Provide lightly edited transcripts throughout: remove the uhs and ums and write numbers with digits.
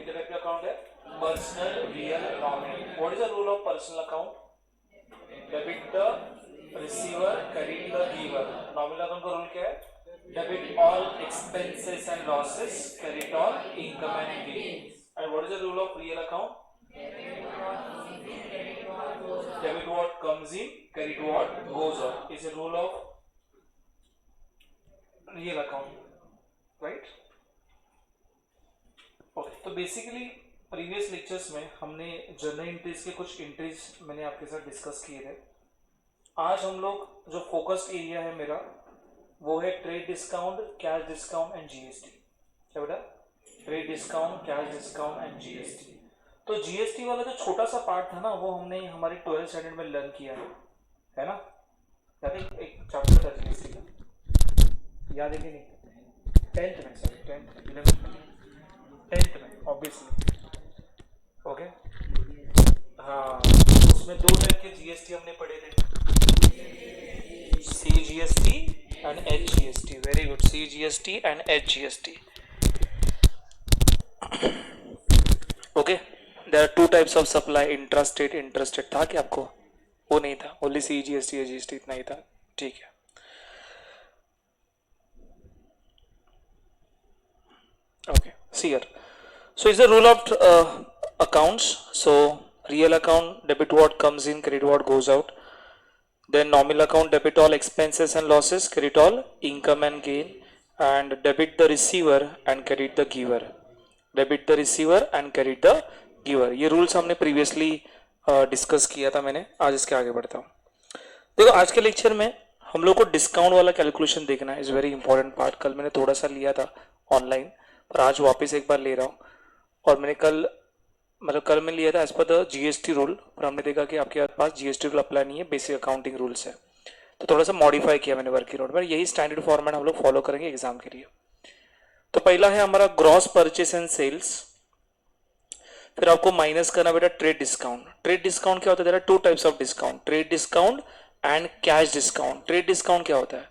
कितने टाइप का अकाउंट है? Personal, real, nominal. What is the rule of personal account? Debit the receiver, credit the giver. Nominal account का rule क्या है? Debit all expenses and losses, credit all income and gain. And what is the rule of real account? Debit what comes in, credit what goes out. Is a rule of real account, right? Okay. तो basically previous lectures में हमने journal entries के कुछ entries मैंने आपके साथ discuss किए थे. आज हम लोग जो फोकस्ड एरिया है मेरा वो है trade discount, cash discount and GST. क्या बेटा? Trade discount, cash discount and GST. तो जीएसटी वाला जो छोटा सा पार्ट था ना वो हमने हमारे 12th स्टैंडर्ड में लर्न किया है ना? याद है? एक चैप्टर था जीएसटी का, याद है कि नहीं? 10th में, सॉरी 10th 10th में ऑब्वियसली. ओके. हाँ, उसमें दो टाइप के जीएसटी हमने पढ़े थे, C GST and H GST. Very good. C GST and H GST. Okay. There are two types of supply, intrastate, interstate. था क्या आपको? वो नहीं था, ओनली सी जीएसटी जीएसटी इतना ही था. ठीक है. Okay. See here. So is the rule of accounts. So real account debit what comes in, credit what goes out. Then nominal account debit all expenses and losses, credit all income and gain. And debit the receiver and credit the giver. Debit the receiver and credit the giver. ये rules हमने previously discuss किया था मैंने. आज इसके आगे बढ़ता हूँ. देखो आज के लेक्चर में हम लोग को डिस्काउंट वाला कैलकुलेशन देखना है. Is very important part. कल मैंने थोड़ा सा लिया था ऑनलाइन, पर आज वापस एक बार ले रहा हूँ. और मैंने कल मैं लिया था as per the GST rule, पर हमने देखा कि आपके पास जीएसटी रूल अप्लाई नहीं है, बेसिक अकाउंटिंग रूल्स है. तो थोड़ा सा मॉडिफाई किया मैंने वर्किंग नोट पर. यही स्टैंडर्ड फॉर्मेट हम लोग फॉलो करेंगे एग्जाम के लिए. तो पहला है हमारा ग्रॉस परचेस एंड सेल्स. फिर आपको माइनस करना बेटा ट्रेड डिस्काउंट. ट्रेड डिस्काउंट क्या होता है? There are two types of discount, trade discount and cash discount. Trade discount क्या होता है?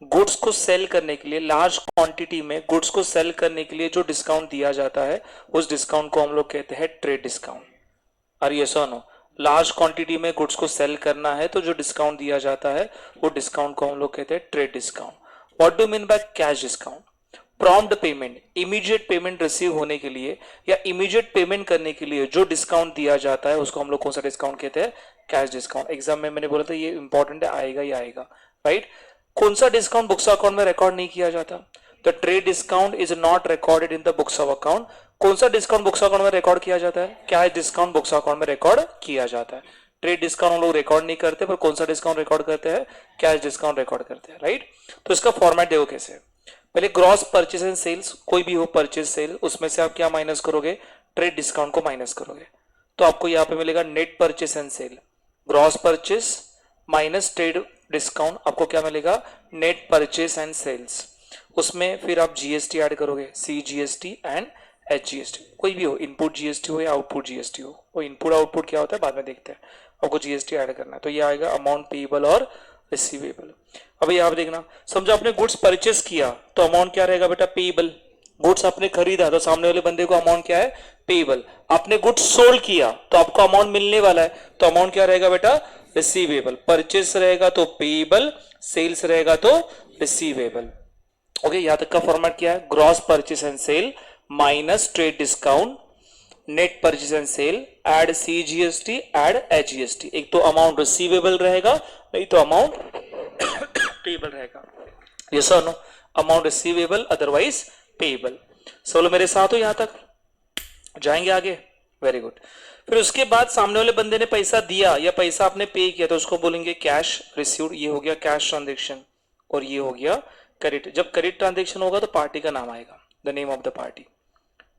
गुड्स को सेल करने के लिए, लार्ज क्वांटिटी में गुड्स को सेल करने के लिए जो डिस्काउंट दिया जाता है उस डिस्काउंट को हम लोग कहते हैं ट्रेड डिस्काउंट. अरे ये सुनो, लार्ज क्वांटिटी में गुड्स को सेल करना है तो जो डिस्काउंट दिया जाता है वो डिस्काउंट को हम लोग कहते हैं trade discount. What do mean by cash discount? Prompt payment, immediate payment receive होने के लिए या इमीडिएट पेमेंट करने के लिए जो डिस्काउंट दिया जाता है उसको हम लोग कौन सा डिस्काउंट कहते हैं? Cash discount. एग्जाम में मैंने बोला था ये इंपॉर्टेंट है, आएगा ही आएगा, राइट? कौन सा डिस्काउंट बुक्स अकाउंट में रिकॉर्ड नहीं किया जाता? The trade discount is not recorded in the books of account. कौन सा डिस्काउंट बुक्स अकाउंट में रिकॉर्ड किया जाता है? कैश डिस्काउंट बुक्स अकाउंट में रिकॉर्ड किया जाता है. ट्रेड डिस्काउंट हम लोग रिकॉर्ड नहीं करते, पर कौन सा डिस्काउंट रिकॉर्ड करते हैं? कैश डिस्काउंट रिकॉर्ड करते हैं, राइट? तो इसका फॉर्मेट देखो कैसे. पहले ग्रॉस परचेस एंड सेल्स, कोई भी हो परचेस सेल, उसमें से आप क्या माइनस करोगे? ट्रेड डिस्काउंट को माइनस करोगे. तो आपको यहाँ पे मिलेगा net purchase and sale. Gross purchase minus trade discount, आपको क्या मिलेगा? Net purchase and sales. उसमें फिर आप जीएसटी ऐड करोगे, C GST and H GST. कोई भी हो, इनपुट जीएसटी हो या आउटपुट जीएसटी हो. वो इनपुट आउटपुट क्या होता है बाद में देखते हैं. आपको जीएसटी ऐड करना है. तो ये आएगा अमाउंट पेएबल और रिसीवेबल. अभी आप देखना, समझो आपने गुड्स परचेस किया तो अमाउंट क्या रहेगा बेटा? पेएबल. गुड्स आपने खरीदा तो सामने वाले बंदे को अमाउंट क्या है? पेएबल. आपने गुड्स सोल्ड किया तो आपको अमाउंट मिलने वाला है, तो अमाउंट क्या रहेगा बेटा? रिसीवेबल. परचेस रहेगा तो पेएबल, सेल्स रहेगा तो रिसीवेबल. ओके, यहां तक का फॉर्मेट क्या है? Gross purchase and sale minus trade discount, net purchase and sale, add C GST, add H GST. एक तो अमाउंट रिसीवेबल रहेगा, नहीं तो अमाउंट पेएबल रहेगा. यस और no? Amount receivable otherwise payable. सोलो मेरे साथ हो, यहां तक जाएंगे आगे? Very good. फिर उसके बाद सामने वाले बंदे ने पैसा दिया या पैसा आपने पे किया तो उसको बोलेंगे कैश रिसीव्ड. ये हो गया कैश ट्रांजेक्शन और ये हो गया क्रेडिट. जब क्रेडिट ट्रांजेक्शन होगा तो पार्टी का नाम आएगा, the name of the party.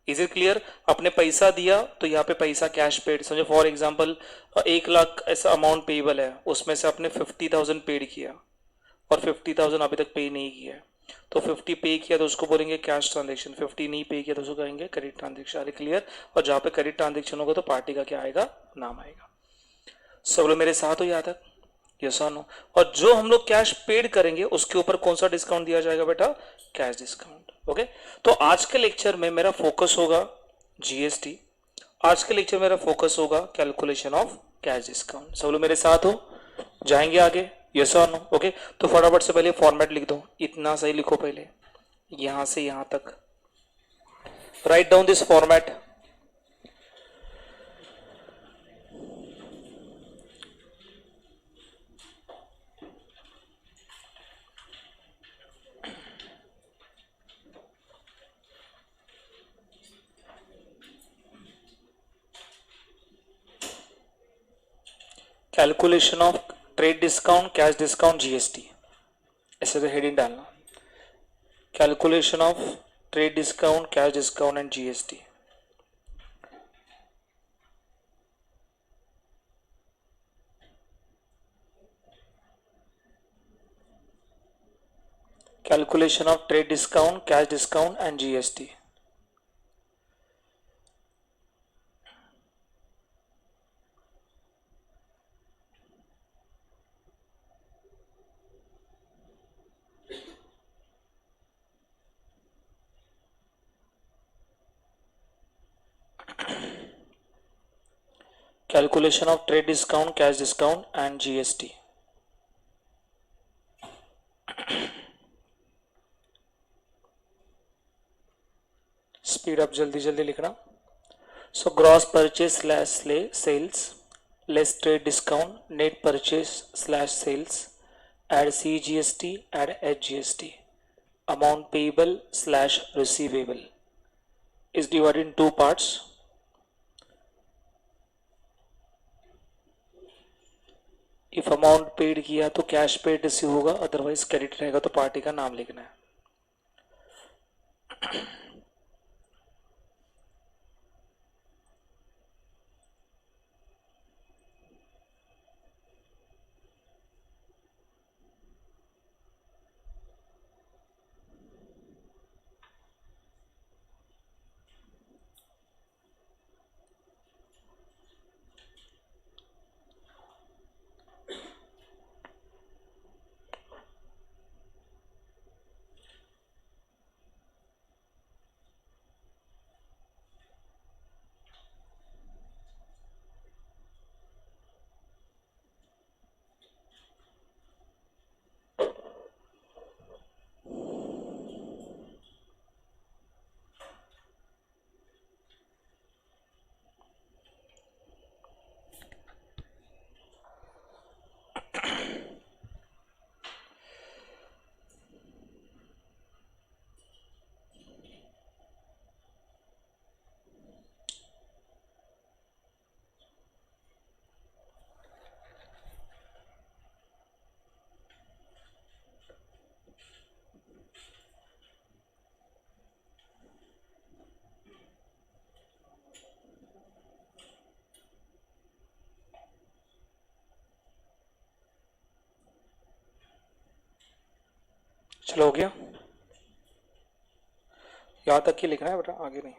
Is it clear? आपने पैसा दिया तो यहाँ पे पैसा कैश पेड. समझो फॉर एग्जांपल 1 लाख ऐसा अमाउंट पेएबल है, उसमें से आपने 50,000 पेड किया और 50,000 अभी तक पे नहीं किया, तो 50 पे किया तो उसको बोलेंगे कैश ट्रांजेक्शन. 50 नहीं पे किया तो उसको कहेंगे क्रेडिट ट्रांजेक्शन. अरे क्लियर? और जहाँ पे क्रेडिट ट्रांजेक्शन होगा तो पार्टी का क्या आएगा? नाम आएगा. सब लोग मेरे साथ हो यहाँ तक? यस और नो? और जो हम लोग कैश पेड करेंगे उसके ऊपर कौन सा डिस्काउंट दिया जाएगा बेटा? Cash discount. ओके, तो आज के लेक्चर में मेरा फोकस होगा जीएसटी। आज के लेक्चर मेरा फोकस होगा कैलकुलेशन ऑफ कैश डिस्काउंट। सब लोग मेरे साथ हो, जाएंगे आगे, यस और नो? ओके, तो फटाफट से पहले फॉर्मेट लिख दो, इतना सही लिखो पहले, यहां से यहां तक। Write down this format. Calculation of trade discount, cash discount, GST, ऐसे तो हेडिंग डालना। Calculation of trade discount, cash discount and GST. Calculation of trade discount, cash discount and GST. Calculation of trade discount, cash discount and GST. Speed up, जल्दी जल्दी लिखना. So gross purchase slash sales less trade discount, net purchase slash sales, add CGST, add HGST. Amount payable slash receivable is divided in two parts. If amount paid किया तो cash paid receive होगा, otherwise credit रहेगा तो party का नाम लिखना है. चलो हो गया, यहां तक ही लिखना है बेटा, आगे नहीं.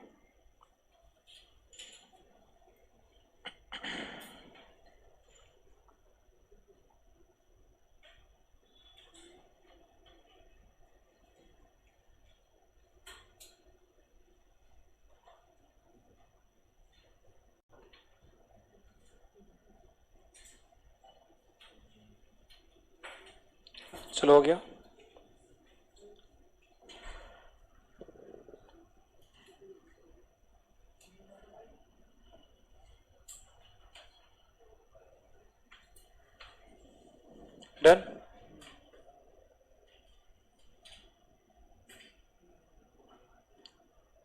चलो हो गया. डन.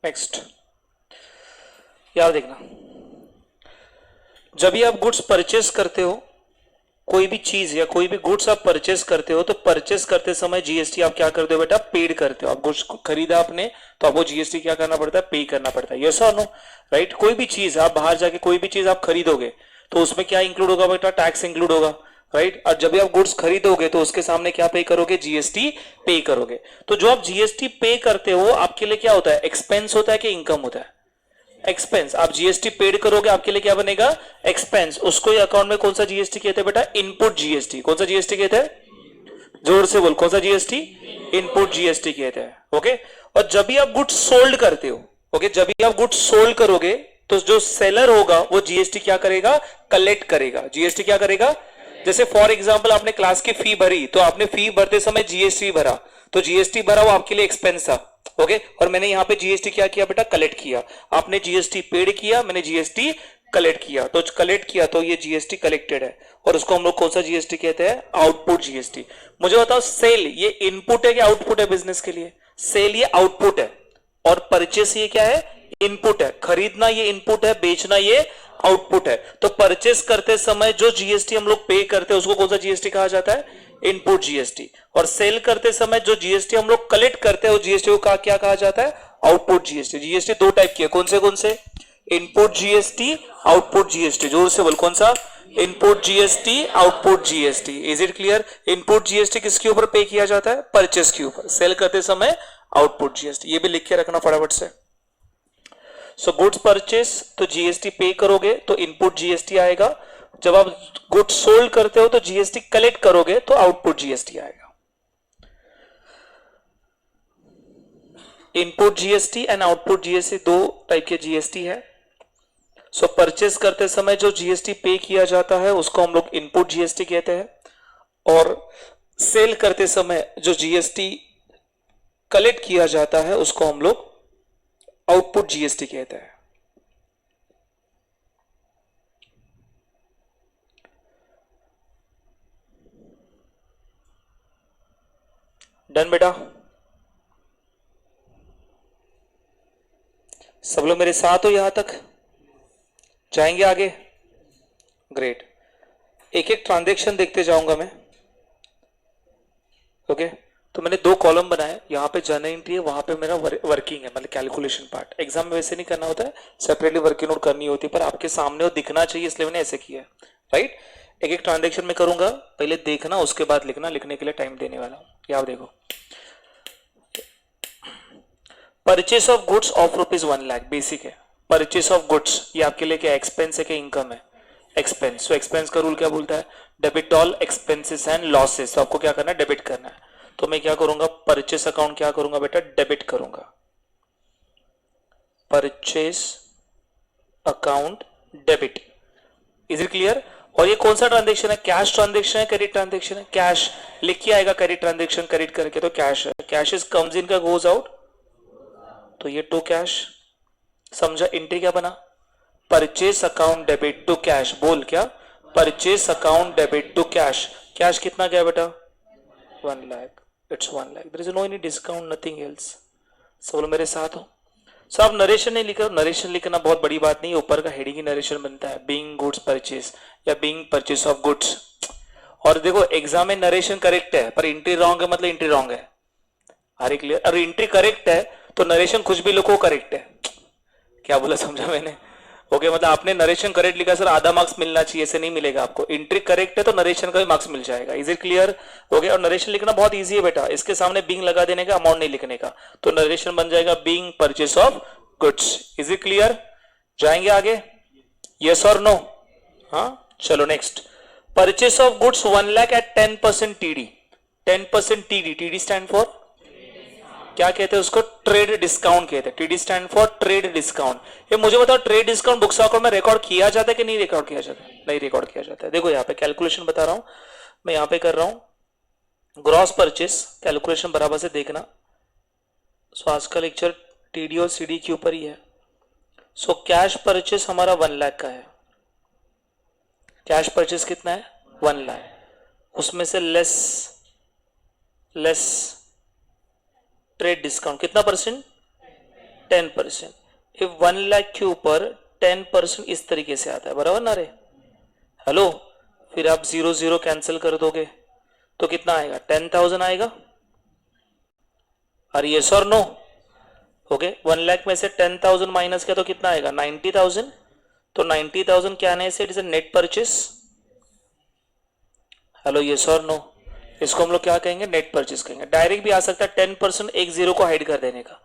नेक्स्ट, याद देखना, जब भी आप गुड्स परचेस करते हो, कोई भी चीज या कोई भी गुड्स आप परचेस करते हो, तो परचेस करते समय जीएसटी आप क्या करते हो बेटा, पेड करते हो. आप गुड्स खरीदा आपने तो आपको जीएसटी क्या करना पड़ता है, पे करना पड़ता है. यस और नो? राइट. कोई भी चीज आप बाहर जाके कोई भी चीज आप खरीदोगे तो उसमें क्या इंक्लूड होगा बेटा, टैक्स इंक्लूड होगा. राइट. और जब भी आप गुड्स खरीदोगे तो उसके सामने क्या पे करोगे, जीएसटी पे करोगे. तो जो आप जीएसटी पे करते हो आपके लिए क्या होता है, एक्सपेंस होता है कि इनकम होता है, एक्सपेंस. आप जीएसटी पेड करोगे आपके लिए क्या बनेगा, एक्सपेंस. उसको अकाउंट में कौन सा जीएसटी कहते हैं बेटा, इनपुट जीएसटी. कौन सा जीएसटी कहते हैं, जोर से बोल, कौन सा जीएसटी, इनपुट जीएसटी कहते हैं. ओके. और जब भी आप गुड्स सोल्ड करते हो, ओके जब भी आप गुड्स सोल्ड करोगे तो जो सेलर होगा वो जीएसटी क्या करेगा, कलेक्ट करेगा। जीएसटी क्या करेगा, जैसे फॉर एग्जांपल आपने क्लास की फी भरी तो आपने फी भरते समय जीएसटी भरा, तो जीएसटी भरा वो आपके लिए एक्सपेंस था। ओके और मैंने यहां पे जीएसटी क्या किया बेटा, कलेक्ट किया। आपने जीएसटी पेड किया, मैंने जीएसटी कलेक्ट किया, तो कलेक्ट किया तो ये जीएसटी कलेक्टेड है और उसको हम लोग कौन सा जीएसटी कहते हैं, आउटपुट जीएसटी। मुझे बताओ सेल ये इनपुट है कि आउटपुट है बिजनेस के लिए? सेल ये आउटपुट है और परचेस ये क्या है, इनपुट है। खरीदना ये इनपुट है, बेचना ये आउटपुट है। तो परचेस करते समय जो जीएसटी हम लोग पे करते हैं उसको कौन सा जीएसटी कहा जाता है, इनपुट जीएसटी। और सेल करते समय जो जीएसटी हम लोग कलेक्ट करते हैं उस जीएसटी को क्या कहा जाता है, आउटपुट जीएसटी। जीएसटी दो टाइप की है, कौन से, इनपुट जीएसटी, आउटपुट जीएसटी। जोर से बोल, कौन सा, input GST, output GST. Is it clear? Input GST किसके ऊपर पे किया जाता है, परचेस के ऊपर। सेल करते समय आउटपुट जीएसटी, ये भी लिख के रखना फटाफट से। सो गुड्स परचेस तो जीएसटी पे करोगे तो इनपुट जीएसटी आएगा। जब आप गुड्स सोल्ड करते हो तो जीएसटी कलेक्ट करोगे तो आउटपुट जीएसटी आएगा। Input GST and output GST दो टाइप के जीएसटी है। सो परचेस करते समय जो जीएसटी पे किया जाता है उसको हम लोग इनपुट जीएसटी कहते हैं और सेल करते समय जो जीएसटी कलेक्ट किया जाता है उसको हम लोग आउटपुट जीएसटी कहते हैं। डन बेटा, सब लोग मेरे साथ हो, यहां तक जाएंगे आगे? ग्रेट। एक एक ट्रांजैक्शन देखते जाऊंगा मैं। ओके तो मैंने दो कॉलम बनाए, यहाँ पे जर्नल एंट्री है, वहां पे मेरा वर्किंग है, मतलब कैलकुलेशन पार्ट। एग्जाम में वैसे नहीं करना होता है, सेपरेटली वर्किंग नोट करनी होती है, पर आपके सामने वो दिखना चाहिए इसलिए मैंने ऐसे किया है, राइट। एक एक ट्रांजैक्शन में करूंगा, पहले देखना उसके बाद लिखना, लिखने के लिए टाइम देने वाला हूं। यहाँ देखो, purchase of goods of ₹1 lakh basic है। परचेस ऑफ गुड्स ये आपके लिए क्या एक्सपेंस है कि इनकम है, एक्सपेंस। सो एक्सपेंस का रूल क्या बोलता है, debit all expenses and losses. तो आपको क्या करना है, डेबिट करना है। तो मैं क्या करूंगा, परचेस अकाउंट क्या करूंगा बेटा, डेबिट करूंगा। Purchase account debit, is it clear? और ये कौन सा ट्रांजेक्शन है, कैश ट्रांजेक्शन है, क्रेडिट ट्रांजेक्शन है? कैश लिख के आएगा, क्रेडिट ट्रांजेक्शन क्रेडिट करके तो कैश है। कैश इज कम्स इन का गोज आउट, तो ये टू कैश। समझा? एंट्री क्या बना, purchase account debit to cash. बोल क्या, purchase account debit to cash. Cash कितना गया बेटा, 1 lakh. It's 1 lakh, there is no any discount, nothing else. सब लोग मेरे साथ हो? सो आप नरेशन नहीं लिख रहे हो, नरेशन लिखना बहुत बड़ी बात नहीं है, ऊपर का हेडिंग ही नरेशन बनता है, बीइंग गुड्स परचेस या बीइंग परचेस ऑफ गुड्स। और देखो एग्जाम में नरेशन करेक्ट है पर एंट्री रॉन्ग है, मतलब एंट्री रॉन्ग है। अरे क्लियर? और एंट्री करेक्ट है तो नरेशन कुछ भी लिखो करेक्ट है। क्या बोला, समझा मैंने? ओके मतलब आपने नरेशन करेक्ट लिखा सर आधा मार्क्स मिलना चाहिए, ऐसे नहीं मिलेगा आपको। एंट्री करेक्ट है तो नरेशन का भी मार्क्स मिल जाएगा। Is it clear? ओके और नरेशन लिखना बहुत इजी है बेटा, इसके सामने बीइंग लगा देने का, अमाउंट नहीं लिखने का, तो नरेशन बन जाएगा being purchase of goods. Is it clear? जाएंगे आगे, यस और नो? हाँ चलो next. Purchase of goods 1 lakh at 10% TD. 10% TD, TD stand for क्या कहते हैं उसको, ट्रेड डिस्काउंट कहते हैं। TD stand for trade discount. ये मुझे बताओ ट्रेड डिस्काउंट बुक्स अकाउंट में रिकॉर्ड किया जाता है कि नहीं रिकॉर्ड किया जाता है? नहीं रिकॉर्ड किया जाता है। देखो यहाँ पे कैलकुलेशन बता रहा हूं मैं, यहाँ पे कर रहा हूं ग्रॉस परचेस, कैलकुलेशन बराबर से देखना। सो आज का लेक्चर टीडी और सीडी के ऊपर ही है। सो कैश परचेस हमारा 1 लाख का है। कैश परचेस कितना है, 1 लाख। उसमें से लेस ट्रेड डिस्काउंट कितना परसेंट, 10%। ये 1 लाख के ऊपर 10% इस तरीके से आता है, बराबर ना रे? हेलो, फिर आप 0 कैंसिल कर दोगे तो कितना आएगा, 10,000 आएगा। और यस और नो? ओके 1 लाख में से 10,000 माइनस किया तो कितना आएगा, 90,000। तो 90,000 क्या आने से, it is a net purchase. Hello, yes और नो? इसको हम लोग क्या कहेंगे, नेट परचेस कहेंगे। डायरेक्ट भी आ सकता है 10% एक जीरो को हाइड कर देने का।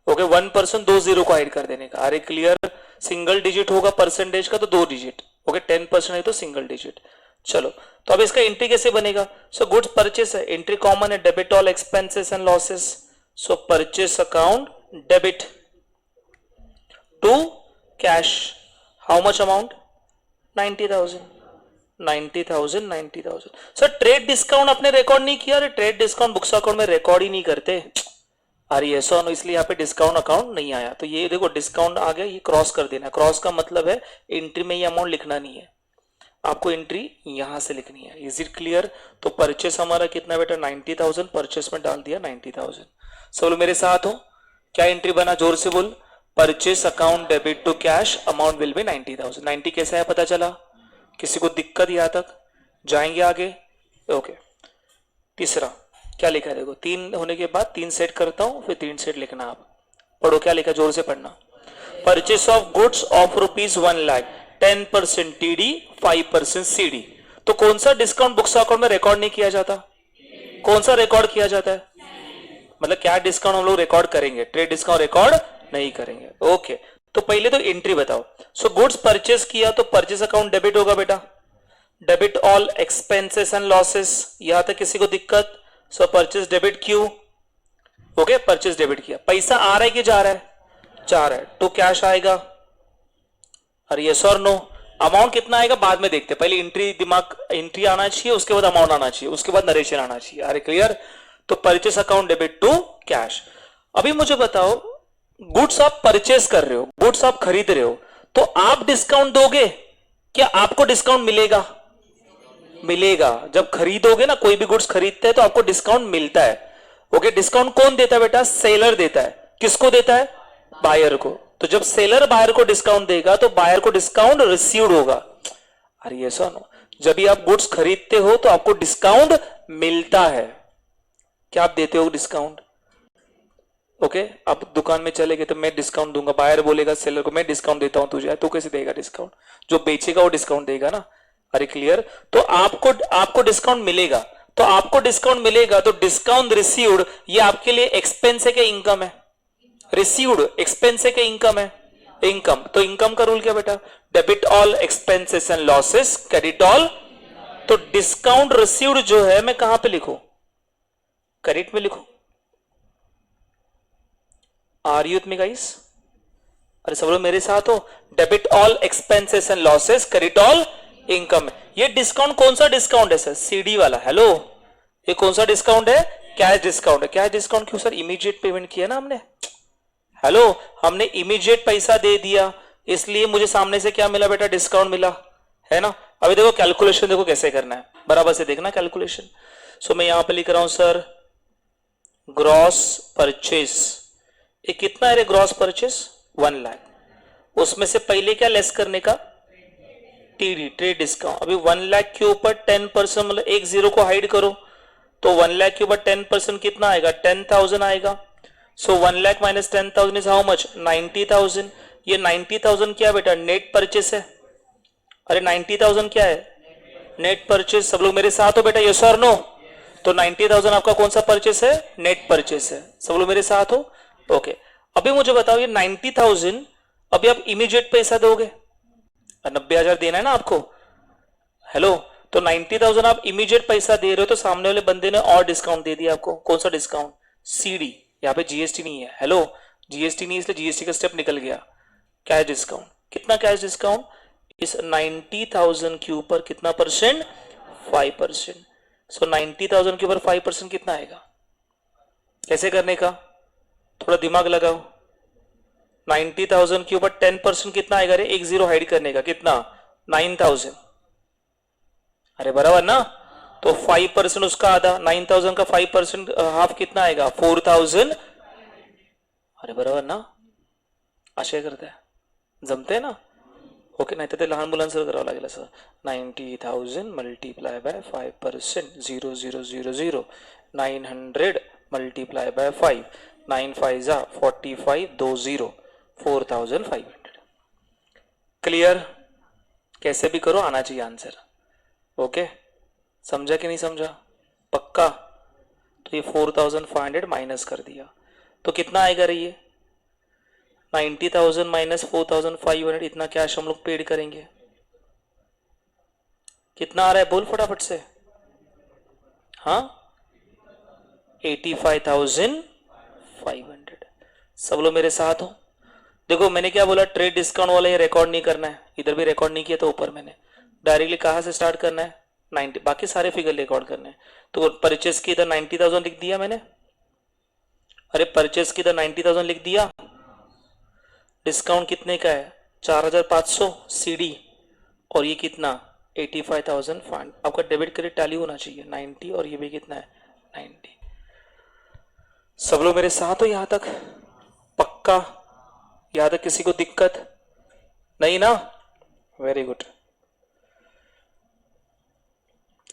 ओके 1% 2 जीरो को हाइड कर देने का। अरे क्लियर? सिंगल डिजिट होगा परसेंटेज का तो 2 डिजिट। ओके 10% है तो सिंगल डिजिट। चलो तो अब इसका एंट्री कैसे बनेगा? सो गुड्स परचेस है, एंट्री कॉमन है, debit all expenses and losses. So purchase account debit, to cash, how much amount 90,000, 90,000। Sir trade discount आपने रिकॉर्ड नहीं किया? अरे ट्रेड डिस्काउंट बुक्स अकाउंट में रिकॉर्ड ही नहीं करते, अरे ये सो इसलिए यहाँ पे डिस्काउंट अकाउंट नहीं आया। तो ये देखो डिस्काउंट आ गया, ये क्रॉस कर देना। क्रॉस का मतलब है एंट्री में ये अमाउंट लिखना नहीं है, आपको एंट्री यहां से लिखनी है। Is it clear? तो परचेस हमारा कितना बेटा 90,000, परचेस में डाल दिया 90,000। सब लोग मेरे साथ हो? क्या एंट्री बना, जोर से बोल। Purchase account debit to cash, amount will be 90,000। 90 कैसा है पता चला? किसी को दिक्कत यहाँ तक? जाएंगे आगे? ओके। तीसरा क्या लिखा है देखो, 3 होने के बाद 3 सेट करता हूं, फिर 3 सेट लिखना। आप पढ़ो क्या लिखा, जोर से पढ़ना। Purchase of goods of ₹1 lakh, 10% TD, 5% CD. तो कौन सा डिस्काउंट बुक्स अकाउंट में रिकॉर्ड नहीं किया जाता? कौन सा रिकॉर्ड किया जाता है? मतलब क्या डिस्काउंट हम लोग रिकॉर्ड करेंगे? ट्रेड डिस्काउंट रिकॉर्ड नहीं करेंगे। ओके, तो पहले तो एंट्री बताओ। सो गुड्स परचेस किया तो परचेस अकाउंट डेबिट होगा बेटा, debit all expenses and losses. यहां तक किसी को दिक्कत? सो परचेस डेबिट क्यू, ओके परचेस डेबिट किया। पैसा आ रहा है कि जा रहा है? जा रहा है, तो कैश आएगा। अरे यस और नो? अमाउंट कितना आएगा बाद में देखते, पहले एंट्री दिमाग, एंट्री आना चाहिए, उसके बाद अमाउंट आना चाहिए, उसके बाद नरेशन आना चाहिए। अरे क्लियर? तो purchase account debit to cash. अभी मुझे बताओ, गुड्स आप परचेस कर रहे हो, गुड्स आप खरीद रहे हो, तो आप डिस्काउंट दोगे? क्या आपको डिस्काउंट मिलेगा? मिलेगा। जब खरीदोगे ना, कोई भी गुड्स खरीदते हैं तो आपको डिस्काउंट मिलता है। ओके, डिस्काउंट कौन देता है बेटा? सेलर देता है। किसको देता है? बायर को। तो जब सेलर बायर को डिस्काउंट देगा तो बायर को डिस्काउंट रिसीव्ड होगा। अरे ये सुनो, जब भी आप गुड्स खरीदते हो तो आपको डिस्काउंट मिलता है। क्या आप देते हो डिस्काउंट? ओके, आप दुकान में चले गए तो मैं डिस्काउंट दूंगा, बायर बोलेगा सेलर को मैं डिस्काउंट देता हूं तुझे, तो कैसे देगा डिस्काउंट? जो बेचेगा वो डिस्काउंट देगा ना। अरे क्लियर? तो आपको डिस्काउंट मिलेगा, तो आपको डिस्काउंट मिलेगा, तो डिस्काउंट रिसीव्ड ये आपके लिए एक्सपेंस है क्या इनकम है? रिसीव्ड एक्सपेंस है क्या इनकम है? इनकम। तो इनकम का रूल क्या बेटा? Debit all expenses and losses, credit all. तो डिस्काउंट रिसीव्ड जो है मैं कहां पे लिखूं? क्रेडिट में लिखूं? Are you with me guys? अरे सब लोग मेरे साथ हो? Debit all expenses and losses, credit all income. ये डिस्काउंट कौन सा डिस्काउंट है सर? सीडी वाला। हेलो, ये कौन सा डिस्काउंट है? कैश डिस्काउंट है। कैश डिस्काउंट क्यों सर? इमीडिएट पेमेंट किया ना हमने। हेलो, हमने इमीडिएट पैसा दे दिया, इसलिए मुझे सामने से क्या मिला बेटा? डिस्काउंट मिला, है ना। अभी देखो कैलकुलेशन देखो कैसे करना है, बराबर से देखना कैलकुलेशन। सो मैं यहां पे लिख रहा हूं सर, ग्रॉस परचेस। ये कितना है रे ग्रॉस परचेस? 1 लाख। उसमें से पहले क्या लेस करने का? TD, trade discount. अभी 1 लाख के ऊपर 10%, मतलब एक जीरो को हाइड करो, तो 1 लाख के ऊपर 10% कितना आएगा? 10,000 आएगा। सो 1 lakh minus 10,000 is how much? 90,000। ये 90,000 क्या बेटा? नेट परचेस है। अरे 90,000 क्या है? Net purchase. सब लोग मेरे साथ हो बेटा? यस और नो? तो 90,000 आपका कौन सा परचेस है? नेट परचेस है। सब लोग मेरे साथ हो? ओके, अभी मुझे बताओ ये 90,000 अभी आप इमीडिएट पैसा दोगे? 90,000 देना है ना आपको। हेलो, तो 90,000 आप इमीडिएट पैसा दे रहे हो, तो सामने वाले बंदे ने और डिस्काउंट दे दिया आपको। कौन सा डिस्काउंट? सीडी। यहाँ पे जीएसटी नहीं है। हेलो, जीएसटी नहीं, इसलिए जीएसटी का स्टेप निकल गया। कैश डिस्काउंट कितना? कैश डिस्काउंट इस 90,000 के ऊपर कितना परसेंट? 5%। सो 90,000 के ऊपर 5% कितना आएगा? कैसे करने का? थोड़ा दिमाग लगाओ। 90,000 के ऊपर 10% कितना आएगा रे? एक जीरो हाइड करने का कितना? 9,000। अरे बराबर ना। तो 5% उसका आधा, 9,000 का 5% हाफ कितना आएगा? 4,000। अरे बराबर ना, आशय करते हैं, जमते ना? ओके, नाही तर ते लहान मुलांसह करावं लागेल असं. 90,000 मल्टीप्लाय बाय 5%, 0,000, 900 मल्टीप्लाय बाय 5, 9 5 जा 45, 2 0, 4,500. क्लियर? कैसे भी करो आना चाहिए आंसर. ओके, समझा कि नहीं समझा? पक्का? तो ये 4,500 माइनस कर दिया तो कितना आएगा रे? ये 90,000 माइनस 4,500, इतना कैश हम लोग पेड करेंगे. कितना आ रहा है बोल फटाफट से. हाँ, 85,500. सब लोग मेरे साथ हो? देखो मैंने क्या बोला, ट्रेड डिस्काउंट वाला ये रिकॉर्ड नहीं करना है, इधर भी रिकॉर्ड नहीं किया तो ऊपर मैंने डायरेक्टली कहाँ से स्टार्ट करना है 90, बाकी सारे फिगर रिकॉर्ड करने हैं। तो परचेस की इधर 90,000 लिख दिया मैंने, अरे परचेस की इधर 90,000 लिख दिया, डिस्काउंट कितने का है 4,500 सीडी, और ये कितना 85,500। आपका डेबिट क्रेडिट टैली होना चाहिए 90, और ये भी कितना है 90। सब लोग मेरे साथ हो यहां तक, पक्का? यहां तक किसी को दिक्कत नहीं ना? Very good.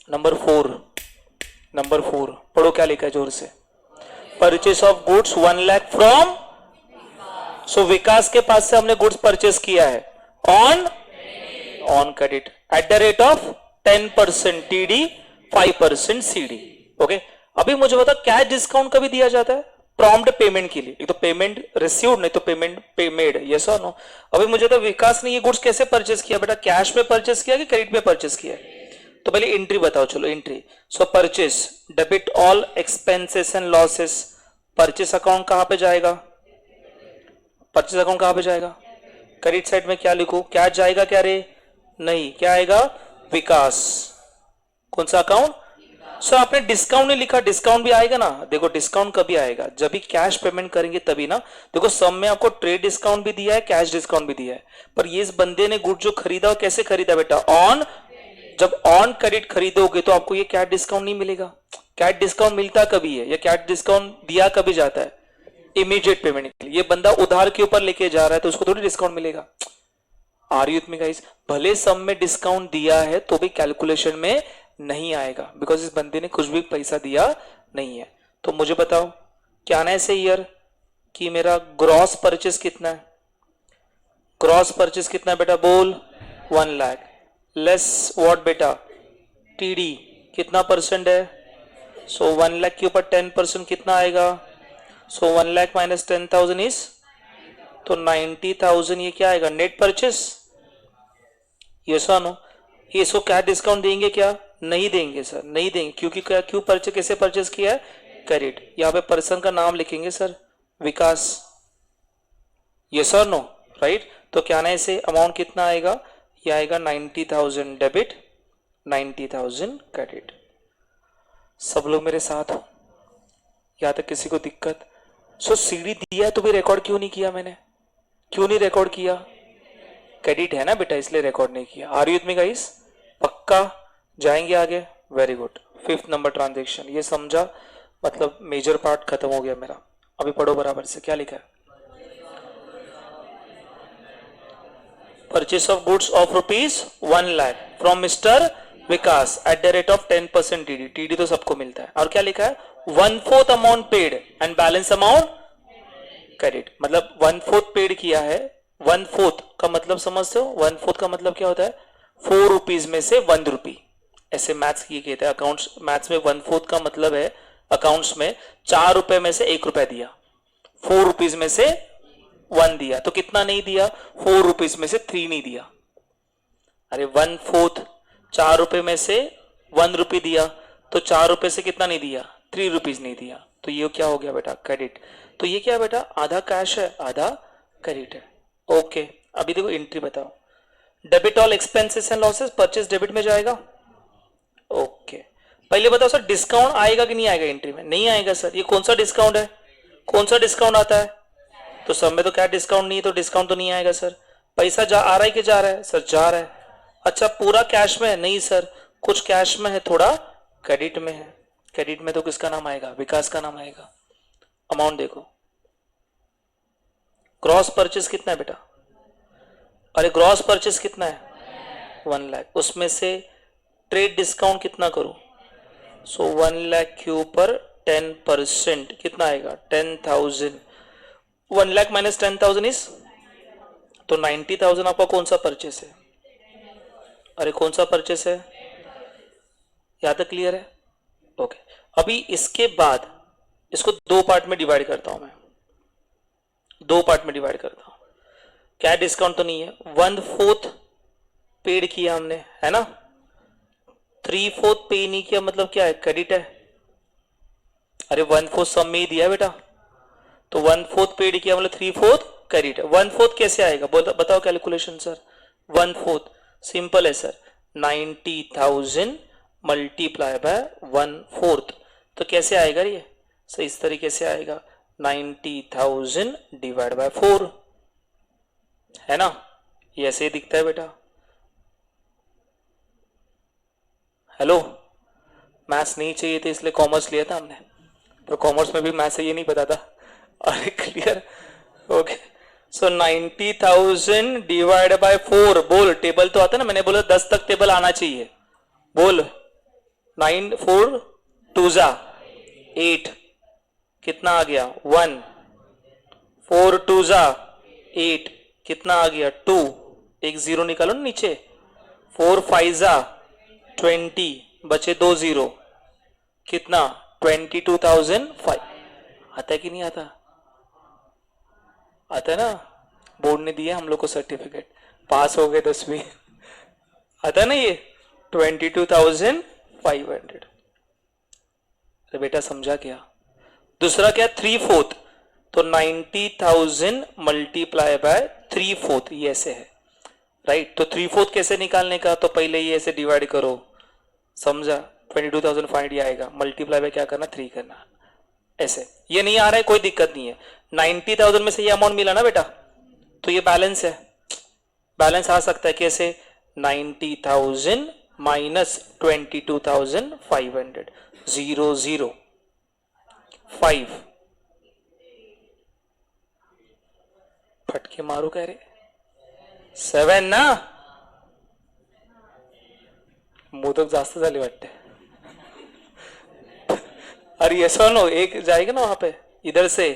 नंबर 4 पढ़ो क्या लिखा है जोर से, purchase of goods 1 lakh from, so Vikas के पास से हमने गुड्स परचेस किया है on credit at the rate of 10% TD 5% CD. Okay, अभी मुझे बता कैश डिस्काउंट कभी दिया जाता है प्रॉम्प्ट पेमेंट के लिए, एक तो पेमेंट रिसीव्ड नहीं तो पेमेंट पेमेड, यस और नो। अभी मुझे तो विकास ने ये गुड्स कैसे परचेस किया बेटा, कैश में परचेस किया कि क्रेडिट में परचेस किया? तो पहले एंट्री बताओ, चलो entry. So purchase debit all expenses and losses, purchase account कहां पे जाएगा, परचेस अकाउंट कहां पे जाएगा, क्रेडिट साइड में क्या लिखो, क्या जाएगा क्या रे, नहीं क्या आएगा विकास, कौन सा अकाउंट? सर आपने डिस्काउंट नहीं लिखा, डिस्काउंट भी आएगा ना, देखो डिस्काउंट कभी आएगा जब भी कैश पेमेंट करेंगे तभी ना। देखो सब में आपको ट्रेड डिस्काउंट भी दिया है, कैश डिस्काउंट भी दिया है, पर ये इस बंदे ने गुड जो खरीदा कैसे खरीदा बेटा, ऑन, जब ऑन क्रेडिट खरीदोगे तो आपको ये कैश डिस्काउंट नहीं मिलेगा। कैश डिस्काउंट मिलता कभी है, या कैश डिस्काउंट दिया कभी जाता है, इमीडिएट पेमेंट के लिए। ये बंदा उधार के ऊपर लेके जा रहा है तो उसको थोड़ी डिस्काउंट मिलेगा। Are you with me guys? भले सम में डिस्काउंट दिया है तो भी कैलकुलेशन में नहीं आएगा, बिकॉज इस बंदे ने कुछ भी पैसा दिया नहीं है। तो मुझे बताओ क्या आना है से ईयर कि मेरा ग्रॉस परचेस कितना है, ग्रॉस परचेस कितना है बेटा बोल, 1 लाख लेस व्हाट बेटा, टीडी कितना परसेंट है, सो 1 लाख के ऊपर 10% कितना आएगा, सो 1 लाख माइनस 10,000 इज, तो 90,000 ये क्या आएगा नेट परचेस, यस और नो। ये इसको क्या डिस्काउंट देंगे क्या, नहीं देंगे सर, नहीं देंगे, क्योंकि क्या, क्यों परचेस, कैसे परचेस किया है, क्रेडिट। यहाँ पे पर्सन का नाम लिखेंगे सर विकास, यस और नो, राइट। तो क्या ना इसे अमाउंट कितना आएगा, ये आएगा 90,000 डेबिट 90,000 क्रेडिट। सब लोग मेरे साथ हो, यहाँ तक किसी को दिक्कत? सो सीडी दिया है तो भी रिकॉर्ड क्यों नहीं किया मैंने, क्यों नहीं रिकॉर्ड किया, क्रेडिट है ना बेटा इसलिए रिकॉर्ड नहीं किया। Are you with me guys? पक्का जाएंगे आगे, very good. 5th number transaction, ये समझा, मतलब मेजर पार्ट खत्म हो गया मेरा। अभी पढ़ो बराबर से, क्या लिखा है, purchase of goods of ₹1 lakh from mister Vikas eight the rate of 10% TD, TD तो सबको मिलता है। और क्या लिखा है, 1/4 amount paid and balance amount credit, मतलब 1/4 पेड किया है। 1/4 का मतलब समझते हो, 1/4 का मतलब क्या होता है, 4 रुपीज में से 1 रुपी, ऐसे मैथ्स किए कहते हैं अकाउंट्स, मैथ्स में 1/4 का मतलब है अकाउंट्स में 4 रुपए में से 1 रुपया दिया, 4 रुपीज में से 1 दिया, तो कितना नहीं दिया, 4 रुपीज में से 3 नहीं दिया। अरे 1/4 4 रुपए में से 1 रुपी दिया, तो 4 रुपए से कितना नहीं दिया, 3 रुपीज नहीं दिया, तो ये क्या हो गया बेटा, क्रेडिट। तो ये क्या बेटा, आधा कैश है आधा क्रेडिट है। ओके, अभी देखो एंट्री बताओ, debit all expenses and losses, purchase debit में जाएगा। ओके, पहले बताओ सर डिस्काउंट आएगा कि नहीं आएगा एंट्री में, नहीं आएगा सर। ये कौन सा डिस्काउंट है, कौन सा डिस्काउंट आता है, तो सब में तो क्या डिस्काउंट नहीं है, तो डिस्काउंट तो नहीं आएगा सर। पैसा जा आ रहा है कि जा रहा है सर, जा रहा है। अच्छा पूरा कैश में है, नहीं सर, कुछ कैश में है थोड़ा क्रेडिट में है। क्रेडिट में तो किसका नाम आएगा, विकास का नाम आएगा। अमाउंट देखो, ग्रॉस परचेस कितना है बेटा, अरे ग्रॉस परचेस कितना है 1 लाख, उसमें से ट्रेड डिस्काउंट कितना करूं, सो 1 लाख के ऊपर 10% कितना आएगा 10,000, 1 लाख माइनस 10,000 इज, तो 90,000 आपका कौन सा परचेस है, अरे कौन सा परचेस है, यहां तक क्लियर है। ओके, अभी इसके बाद इसको 2 पार्ट में डिवाइड करता हूं मैं, 2 पार्ट में डिवाइड करता हूं। क्या डिस्काउंट तो नहीं है, 1/4 पेड किया हमने है ना, 3/4 पे नहीं किया, मतलब क्या है, क्रेडिट है। अरे 1/4 सब में ही दिया बेटा, तो 1/4 पेड किया मतलब 3/4 कैरिड। 1/4 कैसे आएगा बताओ कैलकुलेशन सर। 1/4 सिंपल है सर, 90,000 मल्टीप्लाई बाय 1/4, तो कैसे आएगा ये सर, इस तरीके से आएगा 90,000 डिवाइड बाय 4, है ना, ये ऐसे ही दिखता है बेटा। हेलो, मैथ्स नहीं चाहिए थे इसलिए कॉमर्स लिया था हमने, तो कॉमर्स में भी मैथ्स ये नहीं पता था। अरे clear, okay. So 90,000 divide by 4, बोल टेबल तो आता ना, मैंने बोला 10 तक टेबल आना चाहिए, बोल 9 4 2 जा 8, कितना आ गया 1, 4 2 जा 8, कितना आ गया 2, एक जीरो निकालो ना नीचे, 4 5 जा 20, बचे 2 जीरो, कितना 22,005। आता है कि नहीं आता? आता है ना, बोर्ड ने दिया हम लोग को सर्टिफिकेट, पास हो गए 10वीं। आता है ना ये 22,500। तो बेटा समझा क्या? दूसरा क्या 3/4, तो 90,000 मल्टीप्लाई बाय 3/4, ये ऐसे है राइट। तो 3/4 कैसे निकालने का, तो पहले ये ऐसे डिवाइड करो, समझा, 22,500 आएगा, मल्टीप्लाई बाय क्या करना 3 करना, ऐसे। ये नहीं आ रहा है कोई दिक्कत नहीं है, 90,000 में से ये अमाउंट मिला ना बेटा, तो ये बैलेंस है, बैलेंस आ सकता है कैसे, 90,000 माइनस 22,500, 0 0 5, फटके मारो कह रहे 7 ना, मोदक जास्त झाले वाटते। अरे ये सुनो, एक जाएगा ना वहां पे इधर से,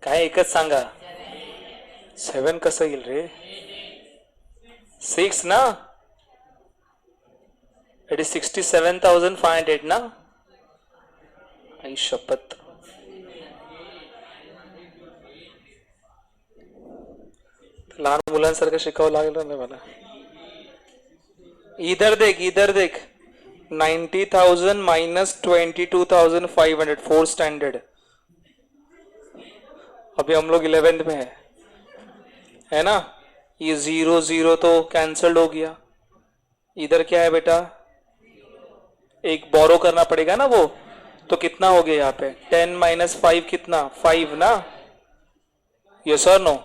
काय एकच सांगा, 7 कसं येईल रे, 6 ना, इट इज 67,500 ना, आई शपथ। लहान मुलांसारखं शिकावं लागलं नाही मला। इधर देख, इधर देख, 90,000 माइनस 22,500, 4 स्टैंडर्ड, अभी हम लोग 11th में है ना, ये 0 0 तो कैंसल्ड हो गया, इधर क्या है बेटा, एक बोरो करना पड़ेगा ना वो, तो कितना हो गया यहाँ पे 10 माइनस 5 कितना 5 ना, यस और नो।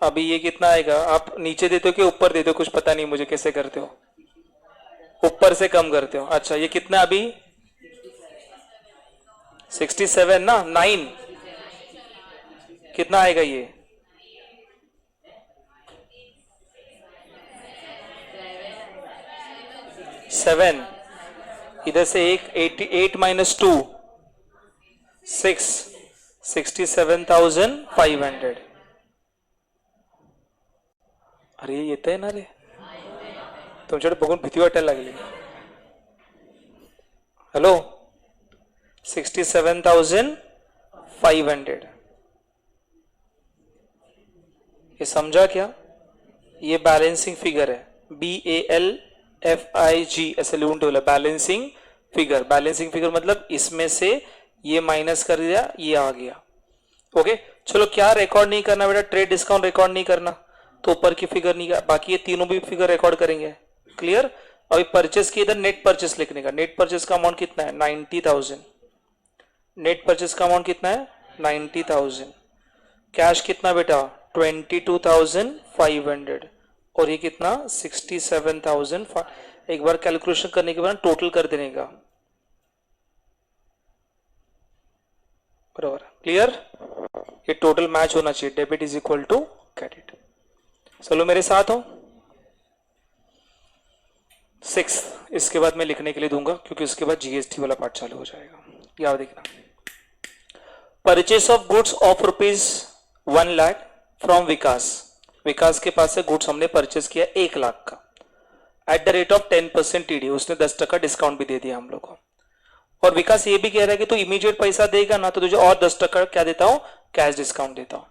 अभी ये कितना आएगा, आप नीचे देते हो कि ऊपर देते हो, कुछ पता नहीं मुझे कैसे करते हो, ऊपर से कम करते हो, अच्छा ये कितना अभी 67 ना, 9 कितना आएगा ये 7, इधर से एक 88 माइनस 2 6, 67,500। अरे येत आहे ना रे, तुमच्याकडे बघून भीती वाटायला लागली। हेलो, 67,500, ये समझा क्या? ये बैलेंसिंग फिगर है, BALFIG ऐसे लिहून ठेवलं, बैलेंसिंग फिगर। बैलेंसिंग फिगर मतलब इसमें से ये माइनस कर दिया, ये आ गया, ओके। चलो क्या रिकॉर्ड नहीं करना बेटा, ट्रेड डिस्काउंट रिकॉर्ड नहीं करना, तो ऊपर की फिगर नहीं, बाकी ये तीनों भी फिगर रिकॉर्ड करेंगे, क्लियर। अभी परचेस की इधर नेट परचेस लिखने का, नेट परचेस का अमाउंट कितना है 90,000, नेट परचेस का अमाउंट कितना है 90,000, कैश कितना बेटा 22,500, और ये कितना 67,000। एक बार कैलकुलेशन करने के बाद टोटल कर देने का, बराबर, क्लियर। ये टोटल मैच होना चाहिए, debit is equal to credit. चलो मेरे साथ हो। 6 इसके बाद मैं लिखने के लिए दूंगा, क्योंकि उसके बाद जीएसटी वाला पार्ट चालू हो जाएगा। याद देखना, purchase of goods of ₹1 lakh from Vikas, Vikas के पास से गुड्स हमने परचेस किया 1 लाख का, eight the rate of 10% TD, उसने 10% डिस्काउंट भी दे दिया हम लोग को। और विकास ये भी कह रहा है कि तू इमीडिएट पैसा देगा ना तो तुझे और 10% क्या देता हूं, कैश डिस्काउंट देता हूं।